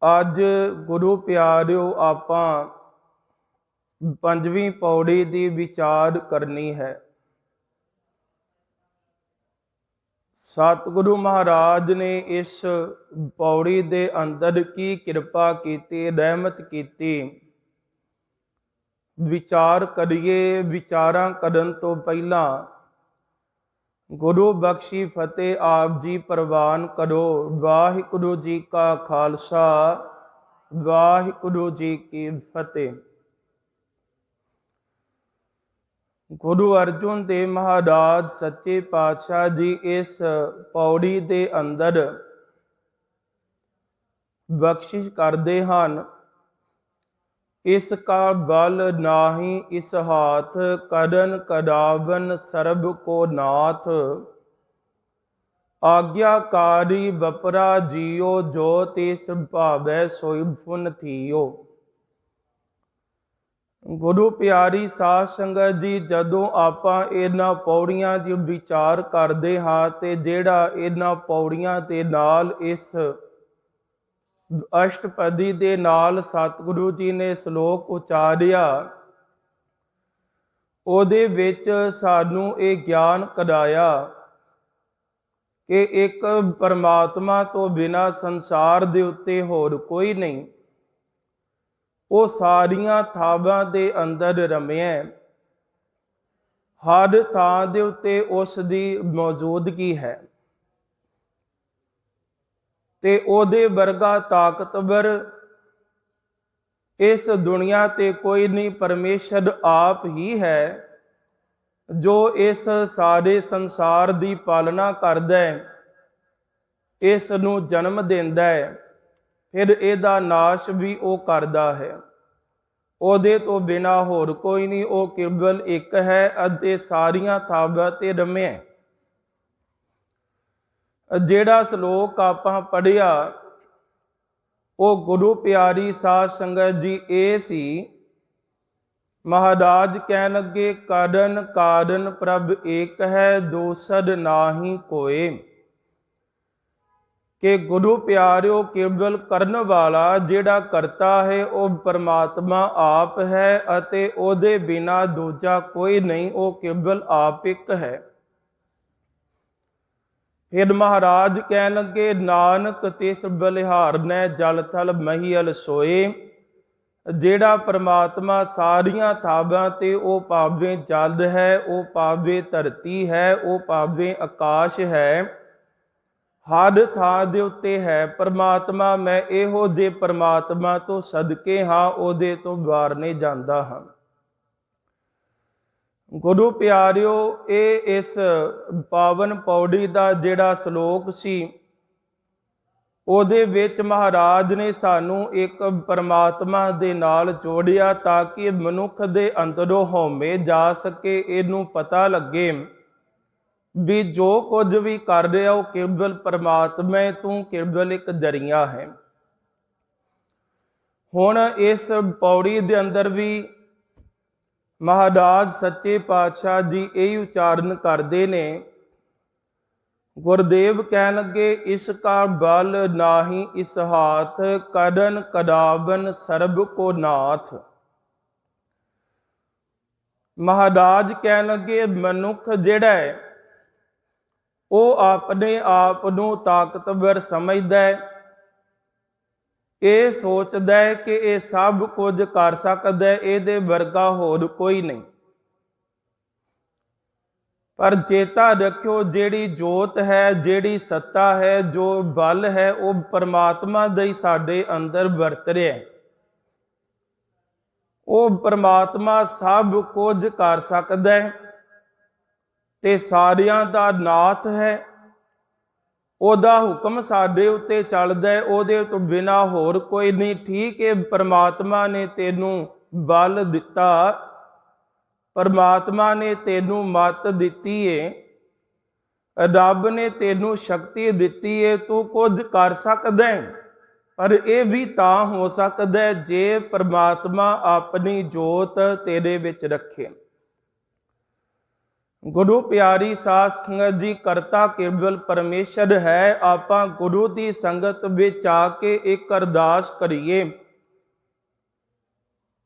ਅੱਜ ਗੁਰੂ ਪਿਆਰਿਓ ਆਪਾਂ ਪੰਜਵੀਂ ਪੌੜੀ ਦੀ ਵਿਚਾਰ ਕਰਨੀ ਹੈ। ਸਤਿਗੁਰੂ ਮਹਾਰਾਜ ਨੇ ਇਸ ਪੌੜੀ ਦੇ ਅੰਦਰ ਕੀ ਕਿਰਪਾ ਕੀਤੀ, ਰਹਿਮਤ ਕੀਤੀ। ਵਿਚਾਰ ਕਰੀਏ। ਵਿਚਾਰਾਂ ਕਰਨ ਤੋਂ ਪਹਿਲਾਂ ਗੁਰੂ ਬਖਸ਼ੀ ਫਤਿਹ ਆਪ ਜੀ ਪ੍ਰਵਾਨ ਕਰੋ। ਵਾਹਿਗੁਰੂ ਜੀ ਕਾ ਖਾਲਸਾ, ਵਾਹਿਗੁਰੂ ਜੀ ਕੀ ਫਤਿਹ। ਗੁਰੂ ਅਰਜਨ ਦੇਵ ਮਹਾਰਾਜ ਸੱਚੇ ਪਾਤਸ਼ਾਹ ਜੀ ਇਸ ਪੌੜੀ ਦੇ ਅੰਦਰ ਬਖਸ਼ਿਸ਼ ਕਰਦੇ ਹਨ। ਇਸ ਕਾ ਬਲ ਨਾਹੀ ਇਸ ਹਾਥ, ਕਰਨ ਕਰਾਵਨ ਸਰਬ ਕੋ ਨਾਥ। ਆਗਿਆਕਾਰੀ ਬਪਰਾ ਜੀਓ, ਜੋ ਤਿਸ ਭਾਵੈ ਸੋਈ ਫੁਨ ਥੀਓ। ਗੁਰੂ ਪਿਆਰੀ ਸਾਧ ਸੰਗਤ ਜੀ, ਜਦੋਂ ਆਪਾਂ ਇਹਨਾਂ ਪੌੜੀਆਂ ਦੀ ਵਿਚਾਰ ਕਰਦੇ ਹਾਂ ਤੇ ਜਿਹੜਾ ਇਹਨਾਂ ਪੌੜੀਆਂ ਦੇ ਨਾਲ ਇਸ ਅਸ਼ਟਪਦੀ ਦੇ ਨਾਲ ਸਤਿਗੁਰੂ ਜੀ ਨੇ ਸ਼ਲੋਕ ਉਚਾਰਿਆ, ਉਹਦੇ ਵਿੱਚ ਸਾਨੂੰ ਇਹ ਗਿਆਨ ਕਰਾਇਆ ਕਿ ਇੱਕ ਪਰਮਾਤਮਾ ਤੋਂ ਬਿਨਾਂ ਸੰਸਾਰ ਦੇ ਉੱਤੇ ਹੋਰ ਕੋਈ ਨਹੀਂ। ਉਹ ਸਾਰੀਆਂ ਥਾਵਾਂ ਦੇ ਅੰਦਰ ਰਮਿਆ, ਹਰ ਥਾਂ ਦੇ ਉੱਤੇ ਉਸ ਦੀ ਮੌਜੂਦਗੀ ਹੈ ਤੇ ਉਹਦੇ ਵਰਗਾ ਤਾਕਤਵਰ ਇਸ ਦੁਨੀਆ ਤੇ ਕੋਈ ਨਹੀਂ। ਪਰਮੇਸ਼ਰ ਆਪ ਹੀ ਹੈ ਜੋ ਇਸ ਸਾਰੇ ਸੰਸਾਰ ਦੀ ਪਾਲਣਾ ਕਰਦਾ ਹੈ, ਇਸ ਨੂੰ ਜਨਮ ਦਿੰਦਾ ਹੈ, ਫਿਰ ਇਹਦਾ ਨਾਸ਼ ਵੀ ਉਹ ਕਰਦਾ ਹੈ। ਉਹਦੇ ਤੋਂ ਬਿਨਾਂ ਹੋਰ ਕੋਈ ਨਹੀਂ। ਉਹ ਕੇਵਲ ਇੱਕ ਹੈ ਅਤੇ ਸਾਰੀਆਂ ਥਾਵਾਂ ਤੇ ਰਮਿਆ। ਜਿਹੜਾ ਸ਼ਲੋਕ ਆਪਾਂ ਪੜ੍ਹਿਆ ਉਹ ਗੁਰੂ ਪਿਆਰੀ ਸਾਧ ਸੰਗਤ ਜੀ ਇਹ ਸੀ। ਮਹਾਰਾਜ ਕਹਿਣ ਲੱਗੇ, ਕਰਨ ਕਾਰਨ ਪ੍ਰਭ ਏਕ ਹੈ, ਦੂਸਰ ਨਾਹੀ ਕੋਏ। ਕਿ ਗੁਰੂ ਪਿਆਰਿਓ, ਕੇਵਲ ਕਰਨ ਵਾਲਾ ਜਿਹੜਾ ਕਰਤਾ ਹੈ ਉਹ ਪਰਮਾਤਮਾ ਆਪ ਹੈ ਅਤੇ ਉਹਦੇ ਬਿਨਾਂ ਦੂਜਾ ਕੋਈ ਨਹੀਂ। ਉਹ ਕੇਵਲ ਆਪ ਇੱਕ ਹੈ। ਫਿਰ ਮਹਾਰਾਜ ਕਹਿਣ ਲੱਗੇ, ਨਾਨਕ ਤਿਸ ਬਲਿਹਾਰਨੈ, ਜਲ ਥਲ ਮਹੀਅਲ ਸੋਏ। ਜਿਹੜਾ ਪਰਮਾਤਮਾ ਸਾਰੀਆਂ ਥਾਵਾਂ ਤੇ, ਉਹ ਭਾਵੇਂ ਜਲ ਹੈ, ਉਹ ਭਾਵੇਂ ਧਰਤੀ ਹੈ, ਉਹ ਭਾਵੇਂ ਆਕਾਸ਼ ਹੈ, ਹਰ ਥਾਂ ਦੇ ਉੱਤੇ ਹੈ ਪਰਮਾਤਮਾ। ਮੈਂ ਇਹੋ ਜਿਹੇ ਪਰਮਾਤਮਾ ਤੋਂ ਸਦਕੇ ਹਾਂ, ਉਹਦੇ ਤੋਂ ਵਾਰਨੇ ਜਾਂਦਾ ਹਾਂ। ਗੁਰੂ ਪਿਆਰਿਓ, ਇਹ ਇਸ ਪਾਵਨ ਪੌੜੀ ਦਾ ਜਿਹੜਾ ਸ਼ਲੋਕ ਸੀ ਉਹਦੇ ਵਿੱਚ ਮਹਾਰਾਜ ਨੇ ਸਾਨੂੰ ਇੱਕ ਪਰਮਾਤਮਾ ਦੇ ਨਾਲ ਜੋੜਿਆ ਤਾਂ ਕਿ ਮਨੁੱਖ ਦੇ ਅੰਦਰੋਂ ਹਉਮੈ ਜਾ ਸਕੇ। ਇਹਨੂੰ ਪਤਾ ਲੱਗੇ ਵੀ ਜੋ ਕੁਝ ਵੀ ਕਰ ਰਿਹਾ ਉਹ ਕੇਵਲ ਪਰਮਾਤਮਾ, ਤੂੰ ਕੇਵਲ ਇੱਕ ਜ਼ਰੀਆ ਹੈ। ਹੁਣ ਇਸ ਪੌੜੀ ਦੇ ਅੰਦਰ ਵੀ ਮਹਾਰਾਜ ਸੱਚੇ ਪਾਤਸ਼ਾਹ ਜੀ ਇਹ ਉਚਾਰਨ ਕਰਦੇ ਨੇ। ਗੁਰਦੇਵ ਕਹਿਣ ਲੱਗੇ, ਇਸ ਕਾ ਬਲ ਨਾਹੀ ਇਸ ਹਾਥ, ਕਰਨ ਕਰਾਵਨ ਸਰਬ ਕੋ ਨਾਥ। ਮਹਾਰਾਜ ਕਹਿਣ ਲੱਗੇ, ਮਨੁੱਖ ਜਿਹੜਾ ਹੈ ਉਹ ਆਪਣੇ ਆਪ ਨੂੰ ਤਾਕਤਵਰ ਸਮਝਦਾ ਹੈ। ਇਹ ਸੋਚਦਾ ਹੈ ਕਿ ਇਹ ਸਭ ਕੁਝ ਕਰ ਸਕਦਾ ਹੈ, ਇਹਦੇ ਵਰਗਾ ਹੋਰ ਕੋਈ ਨਹੀਂ। ਪਰ ਚੇਤਾ ਰੱਖਿਓ, ਜਿਹੜੀ ਜੋਤ ਹੈ, ਜਿਹੜੀ ਸੱਤਾ ਹੈ, ਜੋ ਬਲ ਹੈ, ਉਹ ਪਰਮਾਤਮਾ ਦਾ ਹੀ ਸਾਡੇ ਅੰਦਰ ਵਰਤ ਰਿਹਾ ਹੈ। ਉਹ ਪਰਮਾਤਮਾ ਸਭ ਕੁਝ ਕਰ ਸਕਦਾ ਹੈ ਤੇ ਸਾਰਿਆਂ ਦਾ ਨਾਥ ਹੈ। ਉਹਦਾ ਹੁਕਮ ਸਾਡੇ ਉੱਤੇ ਚੱਲਦਾ ਹੈ, ਉਹਦੇ ਤੋਂ ਬਿਨਾਂ ਹੋਰ ਕੋਈ ਨਹੀਂ। ਠੀਕ ਹੈ, ਪਰਮਾਤਮਾ ਨੇ ਤੈਨੂੰ ਬਲ ਦਿੱਤਾ, ਪਰਮਾਤਮਾ ਨੇ ਤੈਨੂੰ ਮੱਤ ਦਿੱਤੀ ਏ, ਰੱਬ ਨੇ ਤੈਨੂੰ ਸ਼ਕਤੀ ਦਿੱਤੀ ਏ, ਤੂੰ ਕੁਝ ਕਰ ਸਕਦਾ ਹੈ। ਪਰ ਇਹ ਵੀ ਤਾਂ ਹੋ ਸਕਦਾ ਹੈ ਜੇ ਪਰਮਾਤਮਾ ਆਪਣੀ ਜੋਤ ਤੇਰੇ ਵਿੱਚ ਰੱਖੇ। गुरु प्यारी साध संगत जी, करता केवल परमेश्वर है। आपां गुरु की संगत विच आके एक अरदास करिए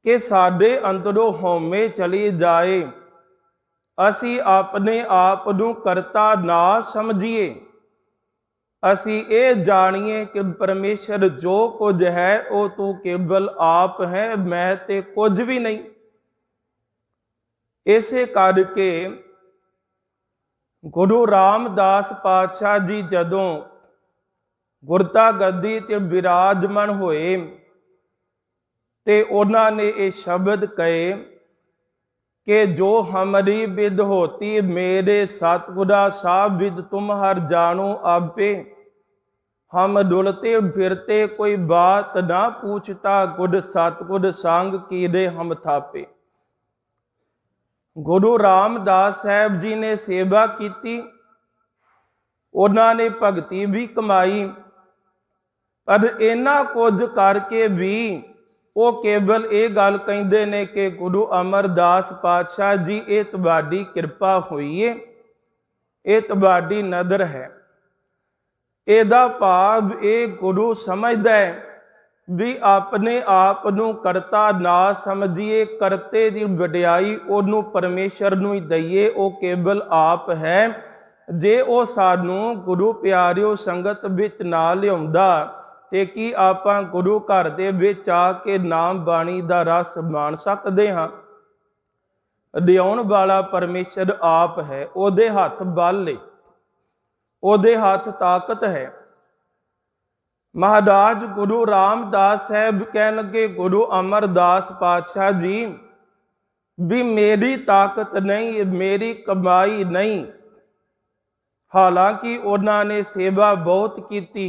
कि साडे अंदरों हौमे चली जाए, असी अपने आप नूं करता ना समझिए। असी ये जानिए कि परमेश्वर जो कुछ है वो तू केवल आप है, मैं ते कुछ भी नहीं। इसे करके गुरु रामदास पातशाह जी जदों गुरता गद्दी ते विराजमान होए ते उन्होंने ये शब्द कहे कि जो हमारी विद होती मेरे सतगुरा साहब विद तुम हर जानो आपे। हम डुलते फिरते कोई बात ना पूछता, गुड सतगुर संग कीदे हम थापे। गुरु रामदास साहब जी ने सेवा की, उन्होंने भगती भी कमाई, पर इन्ना कुछ करके भी वो केवल ये गल कहते ने कि गुरु अमरदास पातशाह जी ये तुहाडी किरपा हुई है, ये तुहाडी नदर है। ਇਹਦਾ ਭਾਵ ਇਹ गुरु समझदा है भी अपने आप नूं करता ना समझिए, करते दी वडियाई ओनू परमेश्वर नूं ही दईए, वो केवल आप है। जे वो सानू गुरु प्यारिओ संगत विच ना लिआउंदा ते की आपां गुरु घर दे विच आके नाम बाणी दा रस मान सकदे हां। लिआउण वाला परमेश्वर आप है, ओदे हत्थ बल है, ओदे हाथ ताकत है। महाराज गुरु रामदास साहब कह लगे गुरु अमरदास पातशाह जी भी मेरी ताकत नहीं, मेरी कमाई नहीं। हालांकि उन्होंने सेवा बहुत की,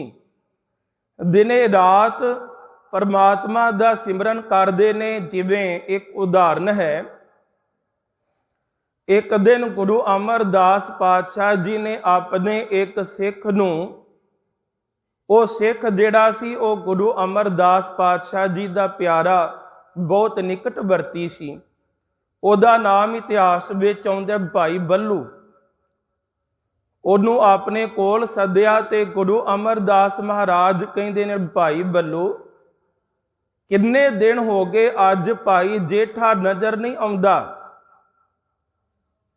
दिने रात परमात्मा दा सिमरन करते ने। जिवें एक उदाहरण है, एक दिन गुरु अमरदास पातशाह जी ने अपने एक सिख नूं, वो सिख जिहड़ा सी वो गुरु अमरदास पातशाह जी दा प्यारा बहुत निकटवर्ती सी। उहदा नाम इतिहास विच आउंदा भाई बल्लू। उहनूं अपने कोल सद्दिया ते गुरु अमरदास महाराज कहंदे ने, भाई बल्लू किन्ने दिन हो गए अज भाई जेठा नज़र नहीं आउंदा,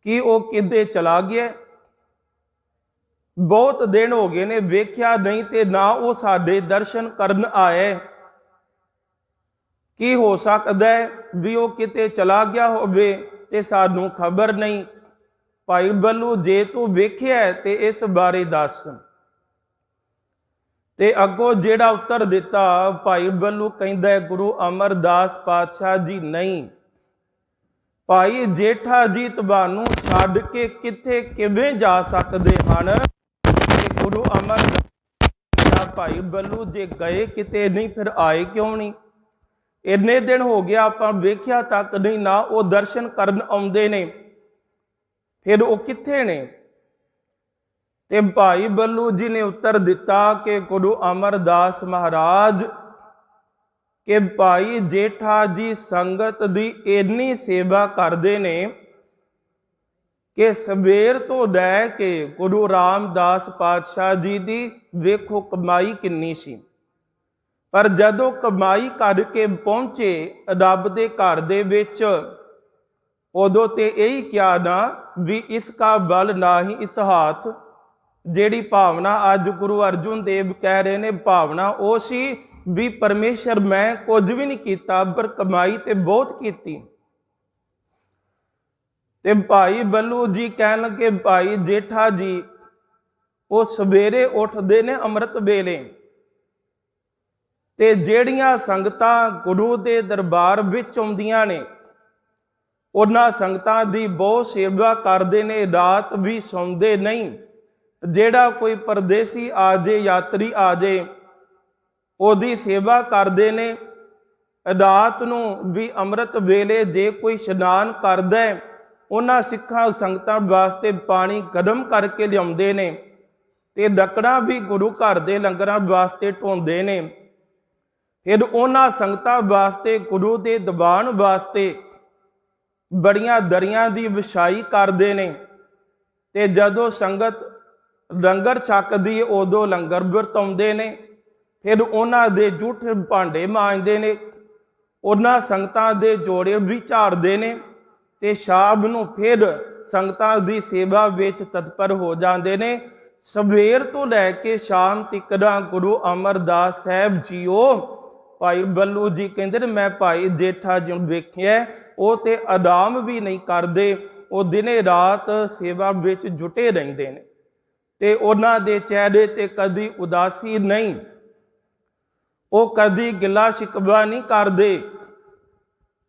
कि वो किते चला गया। बहुत दिन हो गए ने वेख्या नहीं ते ना वो साडे दर्शन करन आए। की हो सकता है भी वो किते चला गया होवे ते सानू खबर नहीं। भाई बल्लू जे तू वेख्या ते इस बारे दस। ते अगों जेड़ा उत्तर दिता, भाई बल्लू कहंदा है गुरु अमरदास पातशाह जी नहीं, भाई जेठा जी तुहानू छड्ड के किथे किवें जा सकदे हन। गुरु अमरदास भाई बल्लू जे गए किते नहीं फिर आए क्यों नहीं? इन्ने दिन हो गया आपां वेख्या तक नहीं, ना वो दर्शन करन आउंदे ने, फिर वो किथे ने? ते भाई बल्लू जी ने उत्तर दिता कि गुरु अमरदास महाराज कि भाई जेठा जी संगत दी इन्नी सेवा करते ने कि सवेर तो लै के गुरु रामदास पातशाह जी की वेखो कमाई किन्नी सी। पर जदों कमाई करके पहुंचे रब दे घर दे विच, उदों ते यही क्या ना भी इसका बल ना ही इस हाथ। जिहड़ी भावना अज गुरु अर्जुन देव कह रहे ने, भावना वो सी भी परमेश्वर मैं कुछ भी नहीं किया, पर कमाई ते बहुत की। ते भाई बल्लू जी कह लगे, भाई जेठा जी वो सवेरे उठते ने अमृत वेले, ते जेड़ियां संगतां गुरु के दरबार विच आउंदियां ने, उन्हां संगतां दी बहुत सेवा करते ने, रात भी सौंदे नहीं। जेड़ा कोई परदेसी आ जाए, यात्री आ जाए, ओदी सेवा करते ने। रात नूं भी अमृत वेले जे कोई इशनान करदा है, उन्हां सिखां संगतां वास्ते पानी गर्म करके लियाउंदे ने, ते डकड़ा भी गुरु घर दे लंगरां वास्ते ढोंदे ने। फिर उन्हां संगतां वास्ते गुरु दे दीवान वास्ते बड़ियां दरियां दी विछाई करते ने। ਤੇ ਜਦੋਂ ਸੰਗਤ ਲੰਗਰ ਛਕਦੀ ਉਦੋਂ ਲੰਗਰ ਵਰਤਾਉਂਦੇ ਨੇ। ਫਿਰ ਉਹਨਾਂ ਦੇ ਜੂਠੇ ਭਾਂਡੇ ਮਾਂਜਦੇ ਨੇ, ਉਹਨਾਂ ਸੰਗਤਾਂ ਦੇ ਜੋੜੇ ਵੀ ਝਾੜਦੇ ਨੇ ਤੇ ਸ਼ਾਮ ਨੂੰ ਫਿਰ ਸੰਗਤਾਂ ਦੀ ਸੇਵਾ ਵਿੱਚ ਤਤਪਰ ਹੋ ਜਾਂਦੇ ਨੇ। ਸਵੇਰ ਤੋਂ ਲੈ ਕੇ ਸ਼ਾਮ ਤੱਕ ਗੁਰੂ ਅਮਰਦਾਸ ਸਾਹਿਬ ਜੀਓ, ਭਾਈ ਬੱਲੂ ਜੀ ਕਹਿੰਦੇ ਨੇ ਮੈਂ ਭਾਈ ਜੇਠਾ ਜੀ ਨੂੰ ਵੇਖਿਆ, ਉਹ ਤੇ ਆਰਾਮ ਵੀ ਨਹੀਂ ਕਰਦੇ, ਉਹ ਦਿਨੇ ਰਾਤ ਸੇਵਾ ਵਿੱਚ ਜੁਟੇ ਰਹਿੰਦੇ ਨੇ ਤੇ ਉਹਨਾਂ ਦੇ ਚਿਹਰੇ ਤੇ ਕਦੀ ਉਦਾਸੀ ਨਹੀਂ, ਉਹ ਕਦੀ ਗਿਲਾ ਸ਼ਿਕਵਾ ਨਹੀਂ ਕਰਦੇ।